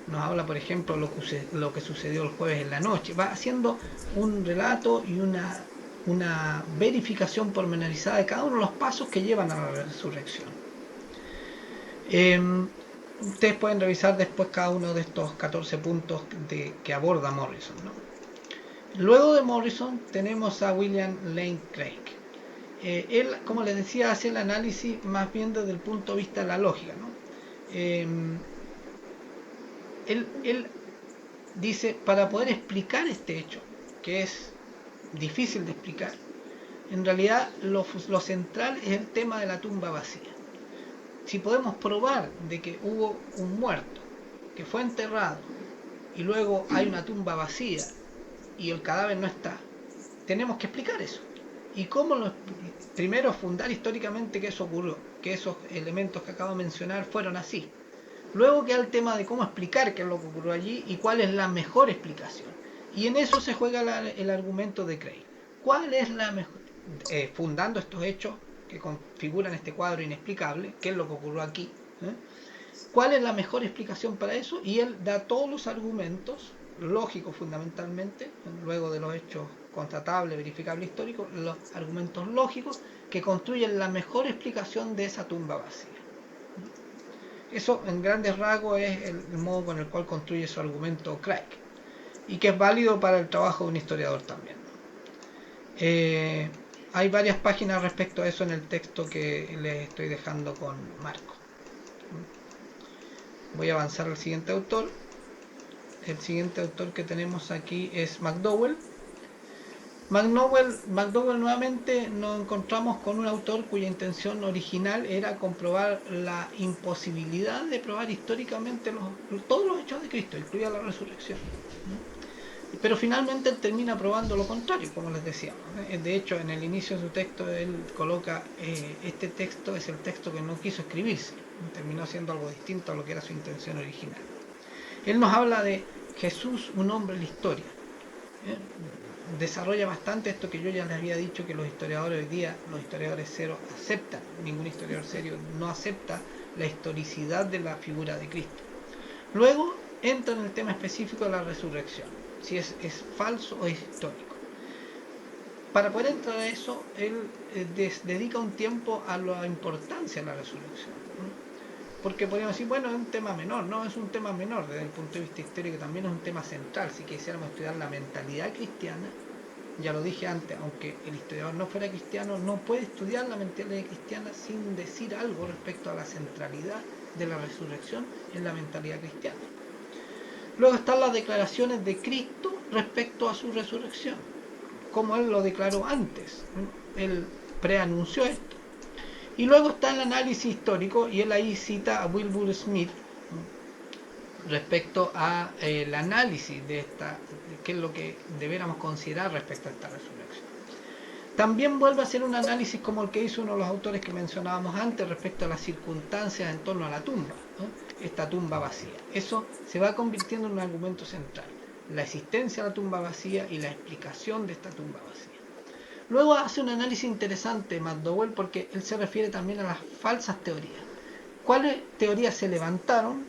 Nos habla, por ejemplo, lo que sucedió el jueves en la noche. Va haciendo un relato y una verificación pormenorizada de cada uno de los pasos que llevan a la resurrección. Ustedes pueden revisar después cada uno de estos 14 puntos que aborda Morrison, ¿no? Luego de Morrison tenemos a William Lane Craig. Él, como les decía, hace el análisis más bien desde el punto de vista de la lógica, ¿no? Él dice, para poder explicar este hecho, que es difícil de explicar, en realidad lo central es el tema de la tumba vacía. Si podemos probar de que hubo un muerto que fue enterrado y luego hay una tumba vacía y el cadáver no está, tenemos que explicar eso. Y cómo primero fundar históricamente que eso ocurrió, que esos elementos que acabo de mencionar fueron así. Luego queda el tema de cómo explicar qué es lo que ocurrió allí y cuál es la mejor explicación. Y en eso se juega el argumento de Craig. ¿Cuál es la mejor? Fundando estos hechos que configuran este cuadro inexplicable, qué es lo que ocurrió aquí, ¿cuál es la mejor explicación para eso? Y él da todos los argumentos lógicos fundamentalmente, luego de los hechos constatables, verificables, históricos, los argumentos lógicos que construyen la mejor explicación de esa tumba vacía. Eso en grandes rasgos es el modo con el cual construye su argumento Craig, y que es válido para el trabajo de un historiador también. Hay varias páginas respecto a eso en el texto que les estoy dejando con Marco. Voy a avanzar al siguiente autor. El siguiente autor que tenemos aquí es McDowell. McDowell nuevamente nos encontramos con un autor cuya intención original era comprobar la imposibilidad de probar históricamente todos los hechos de Cristo, incluida la resurrección. Pero finalmente él termina probando lo contrario, como les decíamos. De hecho, en el inicio de su texto, él coloca, este texto es el texto que no quiso escribirse, terminó siendo algo distinto a lo que era su intención original. Él nos habla de Jesús, un hombre en la historia. Desarrolla bastante esto que yo ya les había dicho, que los historiadores hoy día, los historiadores cero, aceptan, ningún historiador serio no acepta la historicidad de la figura de Cristo. Luego entra en el tema específico de la resurrección, si es falso o es histórico. Para poder entrar a eso, él dedica un tiempo a la importancia de la resurrección. Porque podríamos decir, bueno, es un tema menor. No, es un tema menor desde el punto de vista histórico, también es un tema central. Si quisiéramos estudiar la mentalidad cristiana, ya lo dije antes, aunque el historiador no fuera cristiano, no puede estudiar la mentalidad cristiana sin decir algo respecto a la centralidad de la resurrección en la mentalidad cristiana. Luego están las declaraciones de Cristo respecto a su resurrección, como él lo declaró antes. Él preanunció esto. Y luego está el análisis histórico, y él ahí cita a Wilbur Smith respecto a el análisis de qué es lo que deberíamos considerar respecto a esta resurrección. También vuelve a hacer un análisis como el que hizo uno de los autores que mencionábamos antes respecto a las circunstancias en torno a la tumba, esta tumba vacía. Eso se va convirtiendo en un argumento central, la existencia de la tumba vacía y la explicación de esta tumba vacía. Luego hace un análisis interesante McDowell, porque él se refiere también a las falsas teorías. ¿Cuáles teorías se levantaron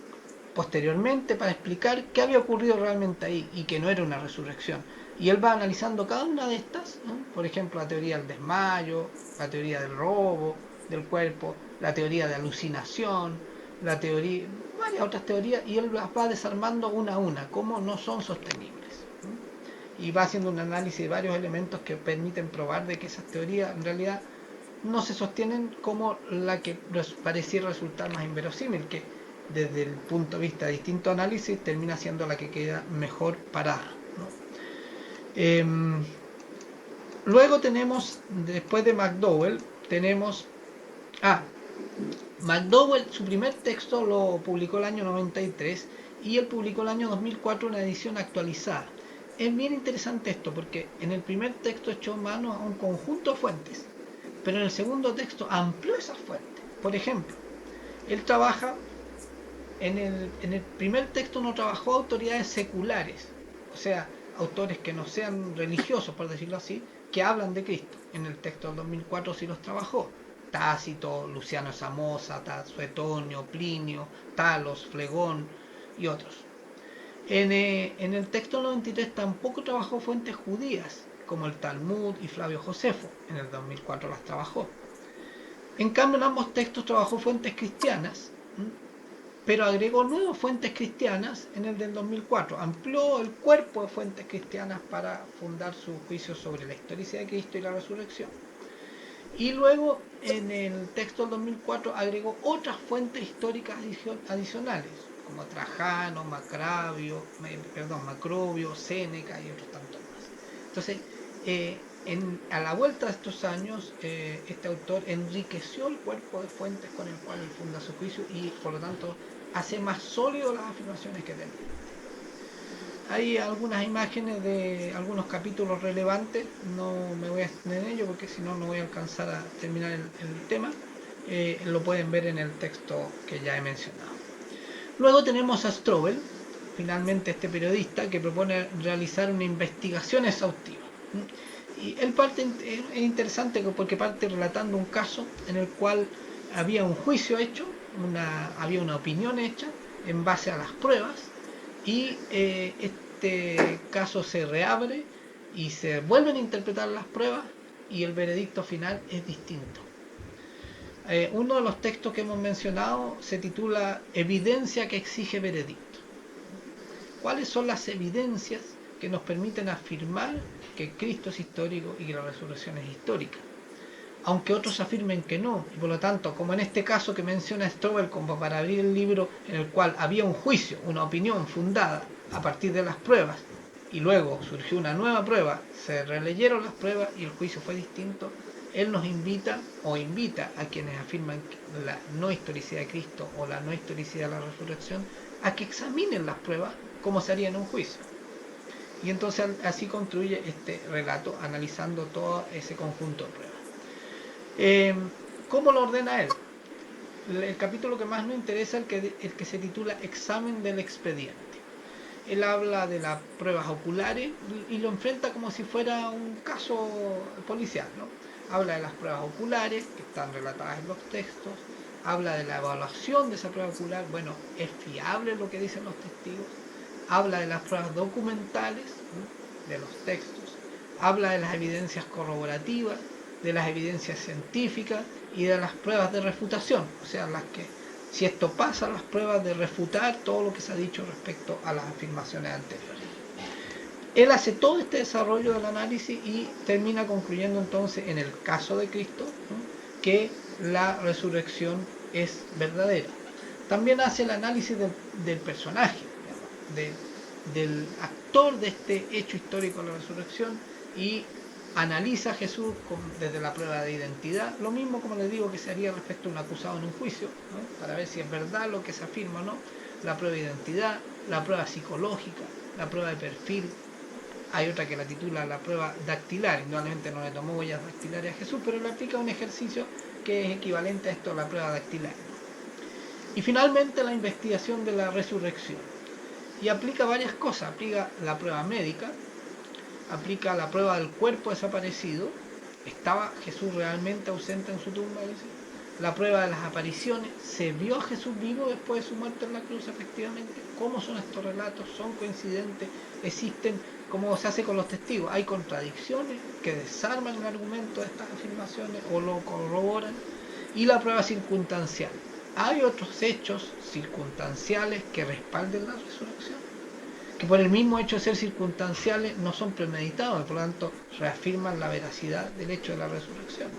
posteriormente para explicar qué había ocurrido realmente ahí y que no era una resurrección? Y él va analizando cada una de estas, ¿no? Por ejemplo, la teoría del desmayo, la teoría del robo del cuerpo, la teoría de alucinación, la teoría, varias otras teorías, y él las va desarmando una a una, cómo no son sostenibles. Y va haciendo un análisis de varios elementos que permiten probar de que esas teorías en realidad no se sostienen, como la que pareciera resultar más inverosímil, que desde el punto de vista de distinto análisis termina siendo la que queda mejor parada, ¿no? Luego tenemos, después de McDowell, tenemos McDowell, su primer texto lo publicó el año 93 y él publicó el año 2004 una edición actualizada. Es bien interesante esto, porque en el primer texto echó mano a un conjunto de fuentes, pero en el segundo texto amplió esas fuentes. Por ejemplo, él trabaja, en el primer texto no trabajó autoridades seculares, o sea, autores que no sean religiosos, por decirlo así, que hablan de Cristo. En el texto del 2004 sí los trabajó. Tácito, Luciano Samoza, Suetonio, Plinio, Talos, Flegón y otros. En el texto 93 tampoco trabajó fuentes judías, como el Talmud y Flavio Josefo. En el 2004 las trabajó. En cambio, en ambos textos trabajó fuentes cristianas, pero agregó nuevas fuentes cristianas en el del 2004. Amplió el cuerpo de fuentes cristianas para fundar su juicio sobre la historicidad de Cristo y la resurrección. Y luego, en el texto del 2004, agregó otras fuentes históricas adicionales, como Trajano, Macrobio, Séneca y otros tantos más. Entonces, a la vuelta de estos años, este autor enriqueció el cuerpo de fuentes con el cual él funda su juicio y, por lo tanto, hace más sólido las afirmaciones que tenía. Hay algunas imágenes de algunos capítulos relevantes, no me voy a extender en ello porque si no, no voy a alcanzar a terminar el tema. Lo pueden ver en el texto que ya he mencionado. Luego tenemos a Strobel, finalmente este periodista que propone realizar una investigación exhaustiva. Y él es interesante porque parte relatando un caso en el cual había un juicio hecho, había una opinión hecha en base a las pruebas, y este caso se reabre y se vuelven a interpretar las pruebas y el veredicto final es distinto. Uno de los textos que hemos mencionado se titula Evidencia que exige veredicto. ¿Cuáles son las evidencias que nos permiten afirmar que Cristo es histórico y que la resurrección es histórica? Aunque otros afirmen que no, y por lo tanto, como en este caso que menciona Strobel, como para abrir el libro en el cual había un juicio, una opinión fundada a partir de las pruebas, y luego surgió una nueva prueba, se releyeron las pruebas y el juicio fue distinto, él nos invita o invita a quienes afirman la no historicidad de Cristo o la no historicidad de la resurrección a que examinen las pruebas como se haría en un juicio. Y entonces así construye este relato analizando todo ese conjunto de pruebas. ¿Cómo lo ordena él? El capítulo que más nos interesa es el que se titula Examen del expediente. Él habla de las pruebas oculares y lo enfrenta como si fuera un caso policial, ¿no? Habla de las pruebas oculares que están relatadas en los textos, habla de la evaluación de esa prueba ocular, bueno, ¿es fiable lo que dicen los testigos? Habla de las pruebas documentales, ¿no?, de los textos, habla de las evidencias corroborativas, de las evidencias científicas y de las pruebas de refutación, o sea, las que, si esto pasa, las pruebas de refutar todo lo que se ha dicho respecto a las afirmaciones anteriores. Él hace todo este desarrollo del análisis y termina concluyendo entonces en el caso de Cristo, ¿no?, que la resurrección es verdadera. También hace el análisis del personaje, del actor de este hecho histórico de la resurrección y analiza a Jesús desde la prueba de identidad, lo mismo como les digo que se haría respecto a un acusado en un juicio, ¿no?, para ver si es verdad lo que se afirma o no, la prueba de identidad, la prueba psicológica, la prueba de perfil, hay otra que la titula la prueba dactilar, indudablemente no le tomó huellas dactilares a Jesús, pero le aplica un ejercicio que es equivalente a esto, la prueba dactilar. Y finalmente la investigación de la resurrección. Y aplica varias cosas, aplica la prueba médica, aplica la prueba del cuerpo desaparecido, ¿estaba Jesús realmente ausente en su tumba? La prueba de las apariciones, ¿se vio a Jesús vivo después de su muerte en la cruz efectivamente? ¿Cómo son estos relatos? ¿Son coincidentes? ¿Existen, como se hace con los testigos? ¿Hay contradicciones que desarman el argumento de estas afirmaciones o lo corroboran? Y la prueba circunstancial. ¿Hay otros hechos circunstanciales que respalden la resurrección? Que por el mismo hecho de ser circunstanciales no son premeditados, por lo tanto reafirman la veracidad del hecho de la resurrección.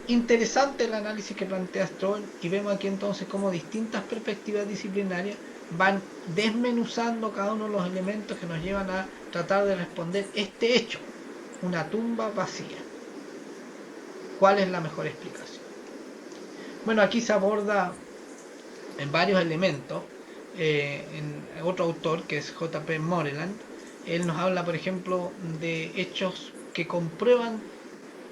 Interesante el análisis que plantea Strobel, y vemos aquí entonces cómo distintas perspectivas disciplinarias van desmenuzando cada uno de los elementos que nos llevan a tratar de responder este hecho, una tumba vacía. ¿Cuál es la mejor explicación? Bueno, aquí se aborda en varios elementos. En otro autor que es J.P. Moreland, él nos habla, por ejemplo, de hechos que comprueban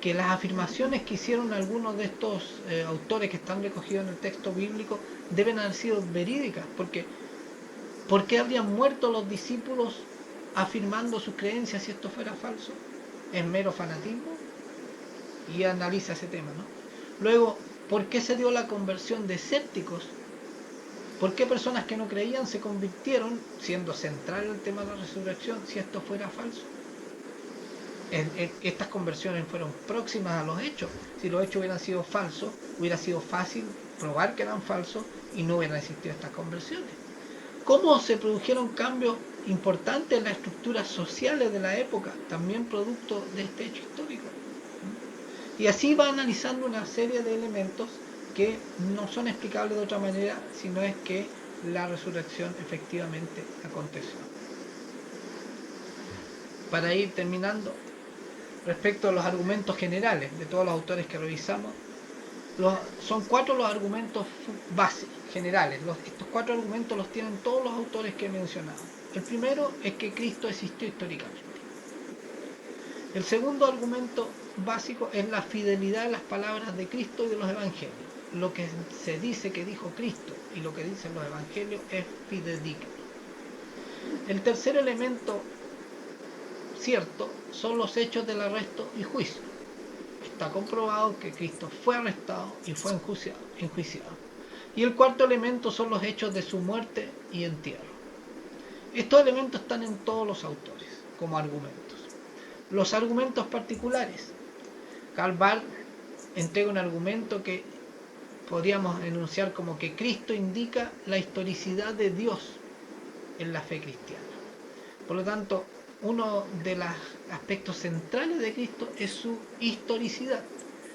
que las afirmaciones que hicieron algunos de estos autores que están recogidos en el texto bíblico deben haber sido verídicas, porque ¿por qué habrían muerto los discípulos afirmando sus creencias si esto fuera falso? ¿Es mero fanatismo? Y analiza ese tema, ¿no? Luego, ¿por qué se dio la conversión de escépticos? ¿Por qué personas que no creían se convirtieron, siendo central el tema de la resurrección, si esto fuera falso? Estas conversiones fueron próximas a los hechos. Si los hechos hubieran sido falsos, hubiera sido fácil probar que eran falsos y no hubieran existido estas conversiones. ¿Cómo se produjeron cambios importantes en las estructuras sociales de la época, también producto de este hecho histórico? Y así va analizando una serie de elementos que no son explicables de otra manera, sino es que la resurrección efectivamente aconteció. Para ir terminando, respecto a los argumentos generales de todos los autores que revisamos, son 4 los argumentos base, generales. Estos 4 argumentos los tienen todos los autores que he mencionado. El primero es que Cristo existió históricamente. El segundo argumento básico es la fidelidad de las palabras de Cristo y de los evangelios. Lo que se dice que dijo Cristo y lo que dicen los evangelios es fidedigno. El tercer elemento cierto son los hechos del arresto y juicio. Está comprobado que Cristo fue arrestado y fue enjuiciado. Y el cuarto elemento son los hechos de su muerte y entierro. Estos elementos están en todos los autores como argumentos. Los argumentos particulares. Karl Barth entrega un argumento que podríamos enunciar como que Cristo indica la historicidad de Dios en la fe cristiana. Por lo tanto, uno de los aspectos centrales de Cristo es su historicidad,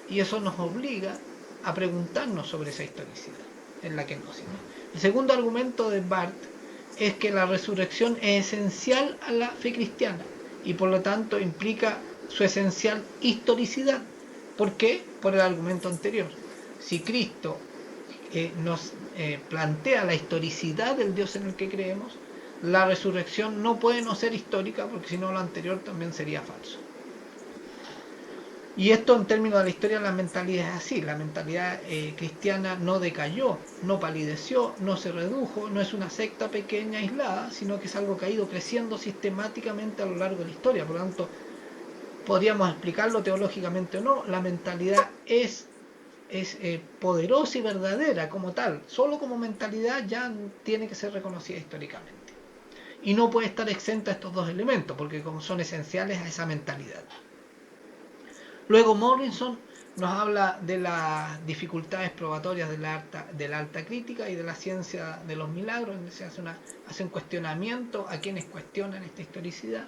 y eso nos obliga a preguntarnos sobre esa historicidad en la que nos. El segundo argumento de Barth es que la resurrección es esencial a la fe cristiana y por lo tanto implica su esencial historicidad. ¿Por qué? Por el argumento anterior. Si Cristo nos plantea la historicidad del Dios en el que creemos, la resurrección no puede no ser histórica, porque si no lo anterior también sería falso. Y esto en términos de la historia de la mentalidad es así. La mentalidad cristiana no decayó, no palideció, no se redujo, no es una secta pequeña aislada, sino que es algo que ha ido creciendo sistemáticamente a lo largo de la historia. Por lo tanto, podríamos explicarlo teológicamente o no, la mentalidad es poderosa y verdadera como tal. Solo como mentalidad ya tiene que ser reconocida históricamente. Y no puede estar exenta a estos dos elementos, porque como son esenciales a esa mentalidad. Luego Morrison nos habla de las dificultades probatorias de la alta crítica y de la ciencia de los milagros, donde se hace un cuestionamiento a quienes cuestionan esta historicidad.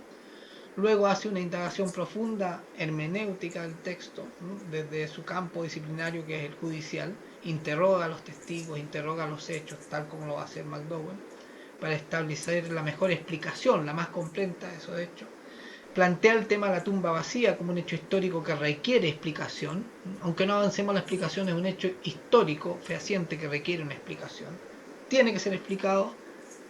Luego hace una indagación profunda hermenéutica del texto, ¿no? Desde su campo disciplinario, que es el judicial, interroga a los testigos, interroga a los hechos, tal como lo va a hacer McDowell, para establecer la mejor explicación, la más completa de esos hechos. Plantea el tema de la tumba vacía como un hecho histórico que requiere explicación. Aunque no avancemos, la explicación es un hecho histórico, fehaciente, que requiere una explicación. Tiene que ser explicado.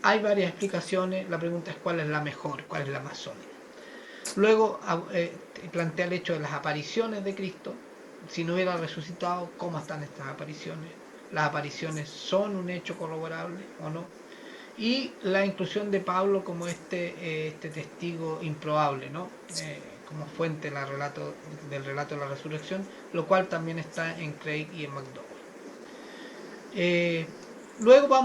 Hay varias explicaciones. La pregunta es cuál es la mejor, cuál es la más sólida. Luego plantea el hecho de las apariciones de Cristo. Si no hubiera resucitado, ¿cómo están estas apariciones? ¿Las apariciones son un hecho corroborable o no? Y la inclusión de Pablo como este testigo improbable, ¿no? Como fuente del relato de la resurrección, lo cual también está en Craig y en McDowell. Luego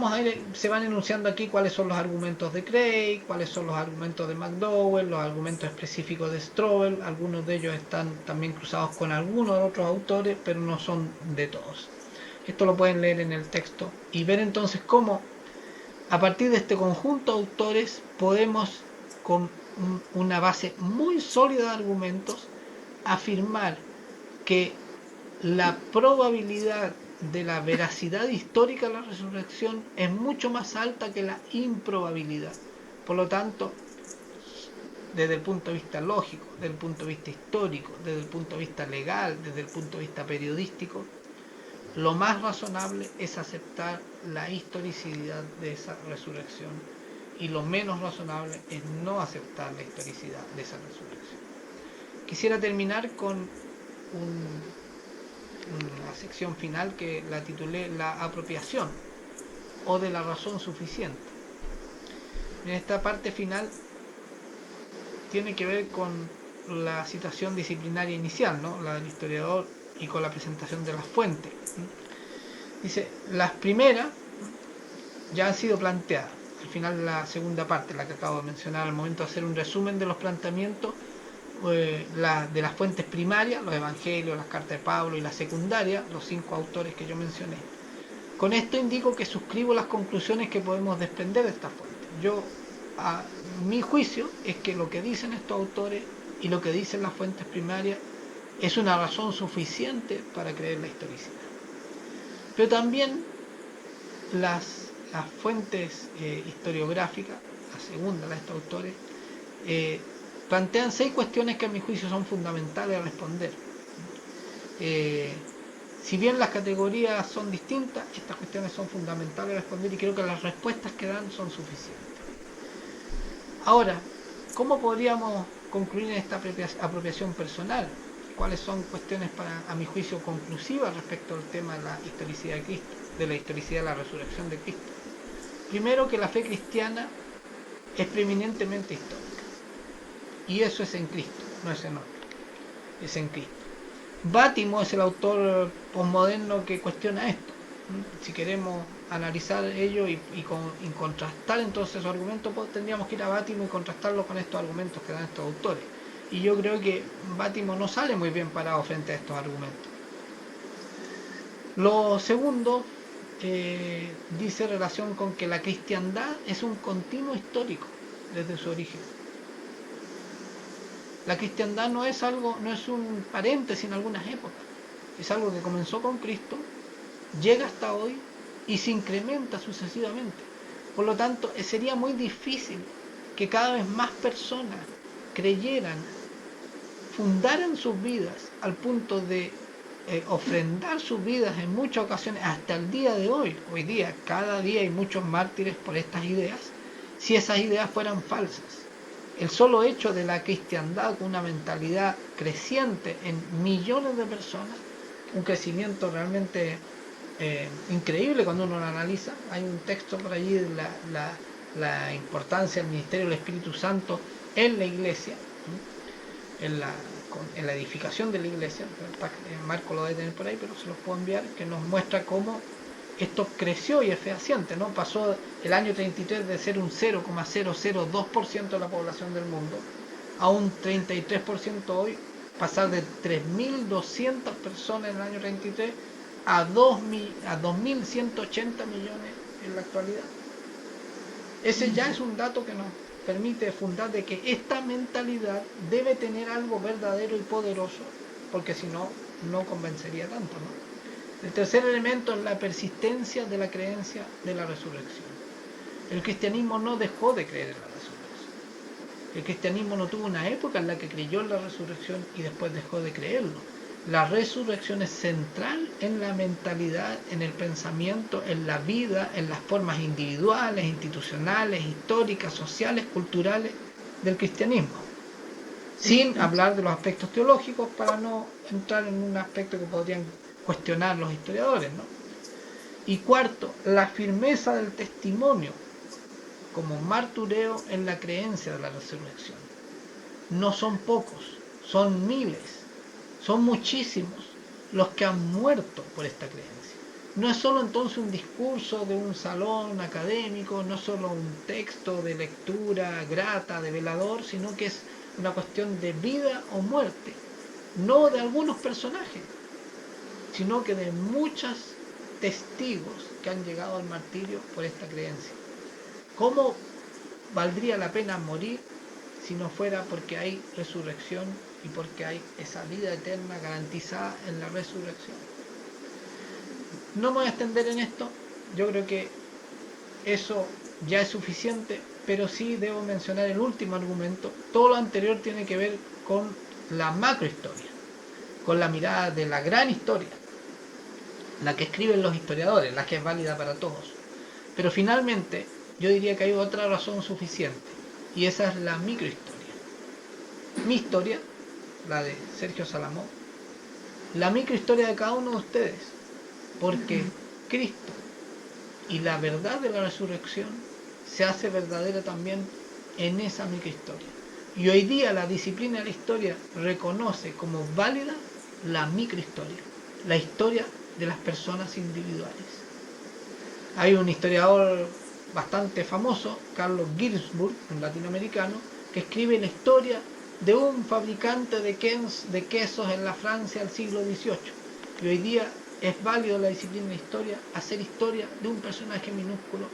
se van enunciando aquí cuáles son los argumentos de Craig, cuáles son los argumentos de McDowell, los argumentos específicos de Strobel. Algunos de ellos están también cruzados con algunos de otros autores, pero no son de todos. Esto lo pueden leer en el texto y ver entonces cómo a partir de este conjunto de autores podemos, con una base muy sólida de argumentos, afirmar que la probabilidad de la veracidad histórica de la resurrección es mucho más alta que la improbabilidad. Por lo tanto, desde el punto de vista lógico, desde el punto de vista histórico, desde el punto de vista legal, desde el punto de vista periodístico, lo más razonable es aceptar la historicidad de esa resurrección y lo menos razonable es no aceptar la historicidad de esa resurrección. Quisiera terminar con una sección final que la titulé La apropiación o de la razón suficiente. En esta parte final tiene que ver con la citación disciplinaria inicial, ¿no? La del historiador, y con la presentación de las fuentes. Dice, las primeras ya han sido planteadas. Al final de la segunda parte, la que acabo de mencionar, al momento de hacer un resumen de los planteamientos de las fuentes primarias, los evangelios, las cartas de Pablo, y la secundaria, los 5 autores que yo mencioné. Con esto indico que suscribo las conclusiones que podemos desprender de estas fuentes. Mi juicio es que lo que dicen estos autores y lo que dicen las fuentes primarias es una razón suficiente para creer la historicidad. Pero también las fuentes historiográficas, la segunda de estos autores, plantean 6 cuestiones que a mi juicio son fundamentales a responder. Si bien las categorías son distintas, estas cuestiones son fundamentales a responder y creo que las respuestas que dan son suficientes. Ahora, ¿cómo podríamos concluir en esta apropiación personal? ¿Cuáles son cuestiones, a mi juicio, conclusivas respecto al tema de la historicidad de Cristo, de la historicidad de la resurrección de Cristo? Primero, que la fe cristiana es preeminentemente histórica. Y eso es en Cristo, no es en otro. Es en Cristo. Bátimo es el autor posmoderno que cuestiona esto. Si queremos analizar ello y contrastar entonces esos argumentos, pues tendríamos que ir a Bátimo y contrastarlo con estos argumentos que dan estos autores. Y yo creo que Bátimo no sale muy bien parado frente a estos argumentos. Lo segundo dice relación con que la cristiandad es un continuo histórico desde su origen. La cristiandad no es un paréntesis en algunas épocas, es algo que comenzó con Cristo, llega hasta hoy y se incrementa sucesivamente. Por lo tanto, sería muy difícil que cada vez más personas creyeran, fundaran sus vidas al punto de ofrendar sus vidas en muchas ocasiones, hasta el día de hoy. Hoy día, cada día hay muchos mártires por estas ideas, si esas ideas fueran falsas. El solo hecho de la cristiandad con una mentalidad creciente en millones de personas, un crecimiento realmente increíble cuando uno lo analiza. Hay un texto por allí de la importancia del ministerio del Espíritu Santo en la iglesia, en la edificación de la iglesia. Marco lo debe tener por ahí, pero se los puedo enviar, que nos muestra cómo esto creció y es fehaciente, ¿no? Pasó el año 33 de ser un 0,002% de la población del mundo a un 33% hoy, pasar de 3.200 personas en el año 33 a 2.180 millones en la actualidad. Ese ya es un dato que nos permite fundar de que esta mentalidad debe tener algo verdadero y poderoso, porque si no, no convencería tanto, ¿no? El tercer elemento es la persistencia de la creencia de la resurrección. El cristianismo no dejó de creer en la resurrección. El cristianismo no tuvo una época en la que creyó en la resurrección y después dejó de creerlo. La resurrección es central en la mentalidad, en el pensamiento, en la vida, en las formas individuales, institucionales, históricas, sociales, culturales del cristianismo. Sin hablar de los aspectos teológicos, para no entrar en un aspecto que podrían cuestionar los historiadores, ¿no? Y cuarto, la firmeza del testimonio como martureo en la creencia de la resurrección. No son pocos, son miles, son muchísimos los que han muerto por esta creencia. No es solo entonces un discurso de un salón académico, no es solo un texto de lectura grata, de velador, sino que es una cuestión de vida o muerte, no de algunos personajes, sino que de muchos testigos que han llegado al martirio por esta creencia. ¿Cómo valdría la pena morir si no fuera porque hay resurrección y porque hay esa vida eterna garantizada en la resurrección? No me voy a extender en esto, yo creo que eso ya es suficiente, pero sí debo mencionar el último argumento. Todo lo anterior tiene que ver con la macrohistoria, con la mirada de la gran historia, la que escriben los historiadores, la que es válida para todos. Pero finalmente yo diría que hay otra razón suficiente, y esa es la microhistoria. Mi historia, la de Sergio Salamó, la microhistoria de cada uno de ustedes, porque Cristo y la verdad de la resurrección se hace verdadera también en esa microhistoria. Y hoy día la disciplina de la historia reconoce como válida la microhistoria, la historia de las personas individuales. Hay un historiador bastante famoso, Carlos Ginzburg, un latinoamericano, que escribe la historia de un fabricante de quesos en la Francia del siglo XVIII. Y hoy día es válido la disciplina de historia hacer historia de un personaje minúsculo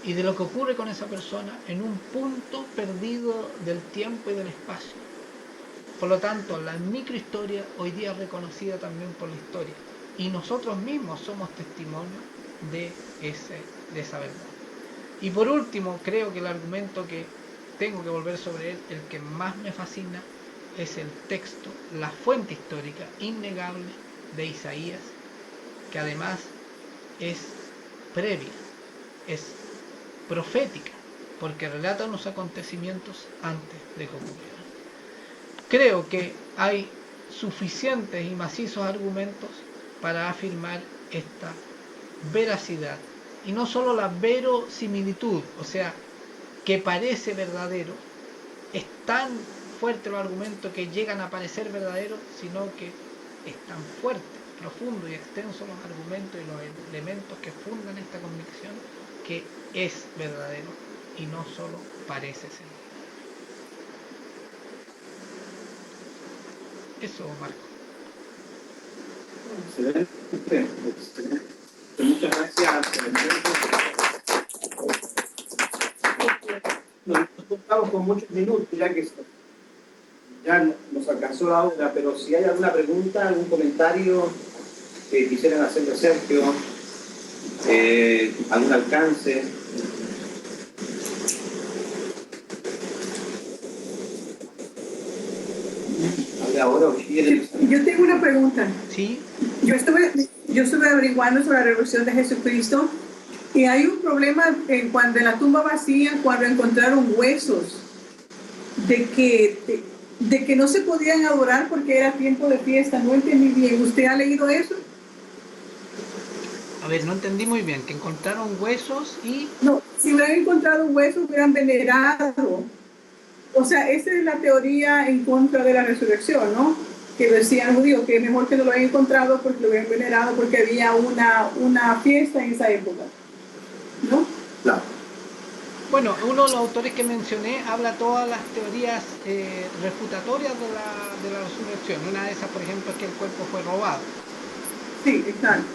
y de lo que ocurre con esa persona en un punto perdido del tiempo y del espacio. Por lo tanto, la microhistoria hoy día es reconocida también por la historia, y nosotros mismos somos testimonio de esa verdad. Y por último, creo que el argumento que tengo que volver sobre él, el que más me fascina, es el texto, la fuente histórica innegable de Isaías, que además es previa, es profética, porque relata unos acontecimientos antes de que ocurrieran. Creo que hay suficientes y macizos argumentos para afirmar esta veracidad, y no solo la verosimilitud, o sea, que parece verdadero, es tan fuerte los argumentos que llegan a parecer verdaderos, sino que es tan fuerte, profundo y extenso los argumentos y los elementos que fundan esta convicción, que es verdadero y no solo parece ser. Eso, Marco. Excelente. Muchas gracias. Nos contamos con muchos minutos, ya que ya nos alcanzó la hora, pero si hay alguna pregunta, algún comentario que quisieran hacerle a Sergio, algún alcance. ahora o quiere. Yo tengo una pregunta. Sí, Yo estuve averiguando sobre la resurrección de Jesucristo y hay un problema cuando en la tumba vacía, cuando encontraron huesos, de que no se podían adorar porque era tiempo de fiesta. No entendí bien. ¿Usted ha leído eso? a ver, no entendí muy bien, que encontraron huesos y... No, si hubieran encontrado huesos, hubieran venerado. O sea, esa es la teoría en contra de la resurrección, ¿no? Que decían judíos que es mejor que no lo hayan encontrado porque lo hubieran venerado porque había una fiesta en esa época, ¿no? Claro. Bueno, uno de los autores que mencioné habla todas las teorías refutatorias de la resurrección. Una de esas, por ejemplo, es que el cuerpo fue robado. Sí, exacto.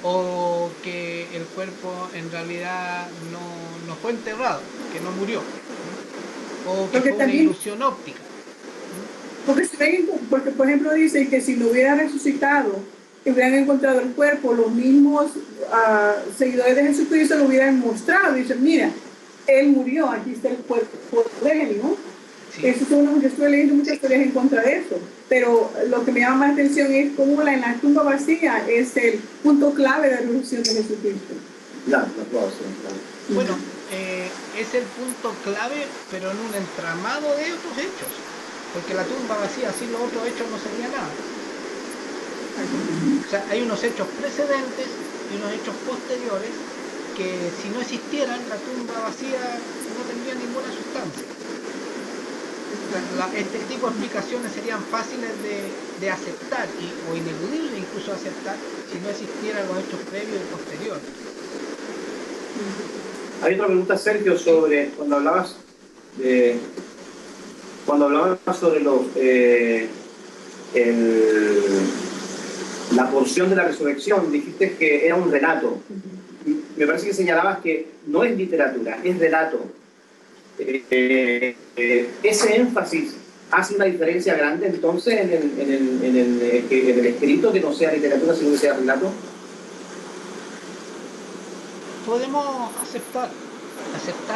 O que el cuerpo en realidad no fue enterrado, que no murió. O que Porque fue una también- ilusión óptica. Porque, por ejemplo, dice que si lo hubiera resucitado, que hubieran encontrado el cuerpo, los mismos seguidores de Jesucristo lo hubieran mostrado. Dicen, mira, él murió, aquí está el cuerpo de él, ¿no? Sí. Eso son, yo estoy leyendo muchas historias en contra de eso. Pero lo que me llama más atención es cómo en la tumba vacía es el punto clave de la resurrección de Jesucristo. Claro, claro. Bueno, es el punto clave, pero en un entramado de otros hechos. Porque la tumba vacía, sin los otros hechos no sería nada. O sea, hay unos hechos precedentes y unos hechos posteriores que si no existieran, la tumba vacía no tendría ninguna sustancia. Este tipo de explicaciones serían fáciles de aceptar o ineludibles incluso aceptar si no existieran los hechos previos y posteriores. Hay otra pregunta, Sergio, sobre cuando hablabas sobre la porción de la resurrección, dijiste que era un relato. Me parece que señalabas que no es literatura, es relato. Ese énfasis hace una diferencia grande entonces en el escrito, que no sea literatura sino que sea relato. Podemos aceptar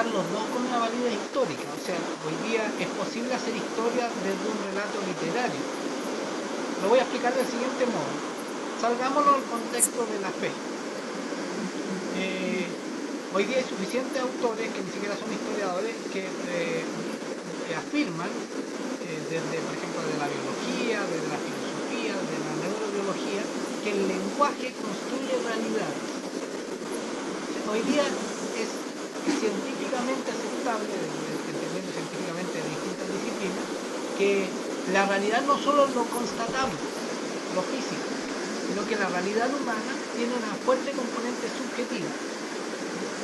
los dos con una validez histórica. O sea, hoy día es posible hacer historia desde un relato literario. Lo voy a explicar del siguiente modo. Salgámonos del contexto de la fe. Hoy día hay suficientes autores, que ni siquiera son historiadores, que afirman, desde, por ejemplo, de la biología, de la filosofía, de la neurobiología, que el lenguaje construye realidades. Hoy día es científicamente aceptable, entendiendo científicamente de distintas disciplinas, que la realidad no solo lo constatamos, lo físico, sino que la realidad humana tiene una fuerte componente subjetiva,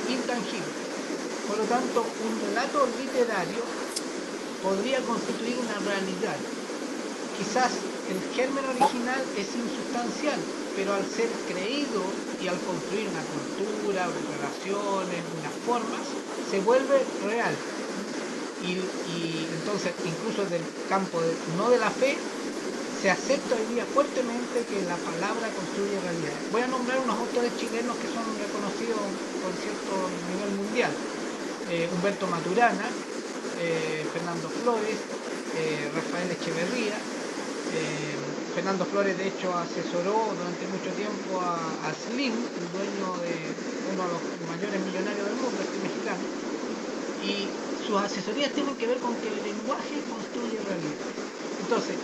intangible. Por lo tanto, un relato literario podría constituir una realidad. Quizás el germen original es insustancial, pero al ser creído y al construir una cultura, relaciones, unas formas, se vuelve real. Y entonces, incluso del campo no de la fe, se acepta hoy día fuertemente que la palabra construye realidad. Voy a nombrar unos autores chilenos que son reconocidos por cierto nivel mundial. Humberto Maturana, Fernando Flores, Rafael Echeverría. Fernando Flores de hecho asesoró durante mucho tiempo a Slim, el dueño de uno de los mayores millonarios del mundo, este mexicano, y sus asesorías tienen que ver con que el lenguaje construye realidad. Entonces,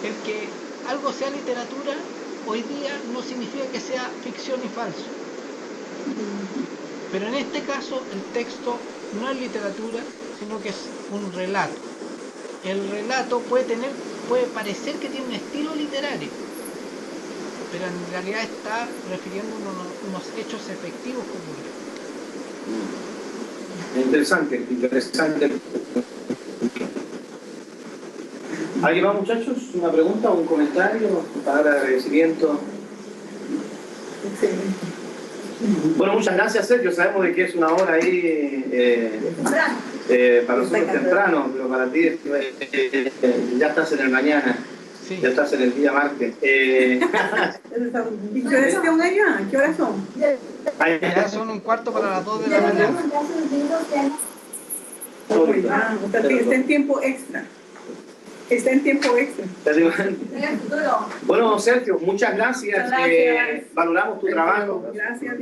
el que algo sea literatura hoy día no significa que sea ficción y falso, pero en este caso el texto no es literatura, sino que es un relato. El relato puede parecer que tiene un estilo literario, pero en realidad está refiriendo unos hechos efectivos que ocurrieron. Interesante. ¿Alguien más, muchachos? ¿Una pregunta o un comentario? Palabra de agradecimiento. Bueno, muchas gracias, Sergio. Sabemos de que es una hora ahí para nosotros temprano, pero para ti ya estás en el mañana. Sí. Ya estás en el día martes. ¿Y qué horas son allá? ¿Qué horas son? Ya son 1/4 para las 2 de la mañana. Está en tiempo extra. está en tiempo extra. En el futuro. Bueno, Sergio, muchas gracias. Gracias. Valoramos tu trabajo, Gracias,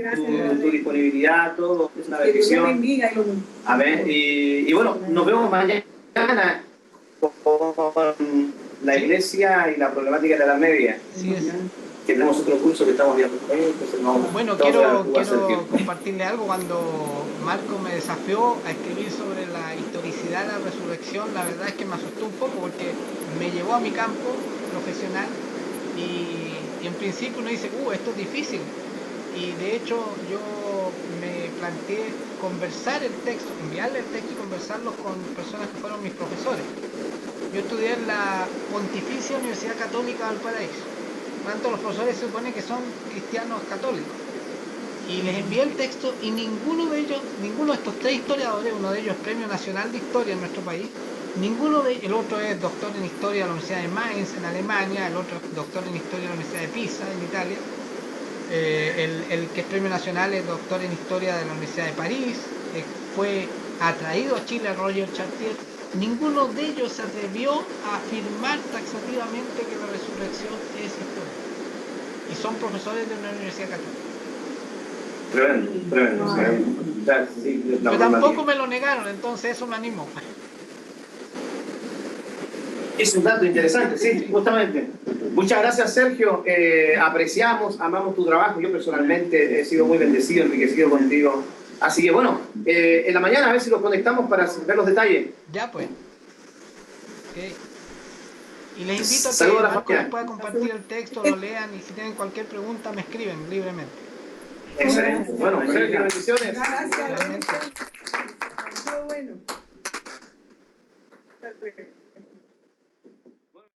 tu disponibilidad, todo. Es una Que Dios te bendición. bendiga y lo A ver, y bueno, nos vemos mañana con la iglesia y la problemática de la media. Sí, es. Que tenemos otro curso que estamos viendo. Entonces Bueno, quiero compartirle algo. Cuando Marco me desafió a escribir sobre la historicidad de la resurrección, la verdad es que me asustó un poco porque me llevó a mi campo profesional y en principio uno dice, esto es difícil. Y de hecho yo me planteé conversar el texto, enviarle el texto y conversarlo con personas que fueron mis profesores. Yo estudié en la Pontificia Universidad Católica de Valparaíso. Tanto los profesores se supone que son cristianos católicos. Y les envié el texto y ninguno de estos tres historiadores, uno de ellos es Premio Nacional de Historia en nuestro país, el otro es doctor en Historia de la Universidad de Mainz en Alemania, el otro es doctor en Historia de la Universidad de Pisa en Italia, el que es Premio Nacional es doctor en Historia de la Universidad de París, fue atraído a Chile Roger Chartier. Ninguno de ellos se atrevió a afirmar taxativamente que la resurrección es historia. Y son profesores de una universidad católica. Tremendo. Sí, pero tampoco me lo negaron, entonces eso me animó. Es un dato interesante, sí, justamente. Muchas gracias, Sergio. Apreciamos, amamos tu trabajo. Yo personalmente he sido muy bendecido, enriquecido contigo. Así que bueno, en la mañana a ver si los conectamos para ver los detalles. Ya pues. Okay. Y les invito a que Saludos a la Marco familia. les pueda compartir el texto, lo lean y si tienen cualquier pregunta me escriben libremente. Excelente. Bueno, Sergio, bendiciones. Gracias. Realmente. Muy bueno. Perfecto.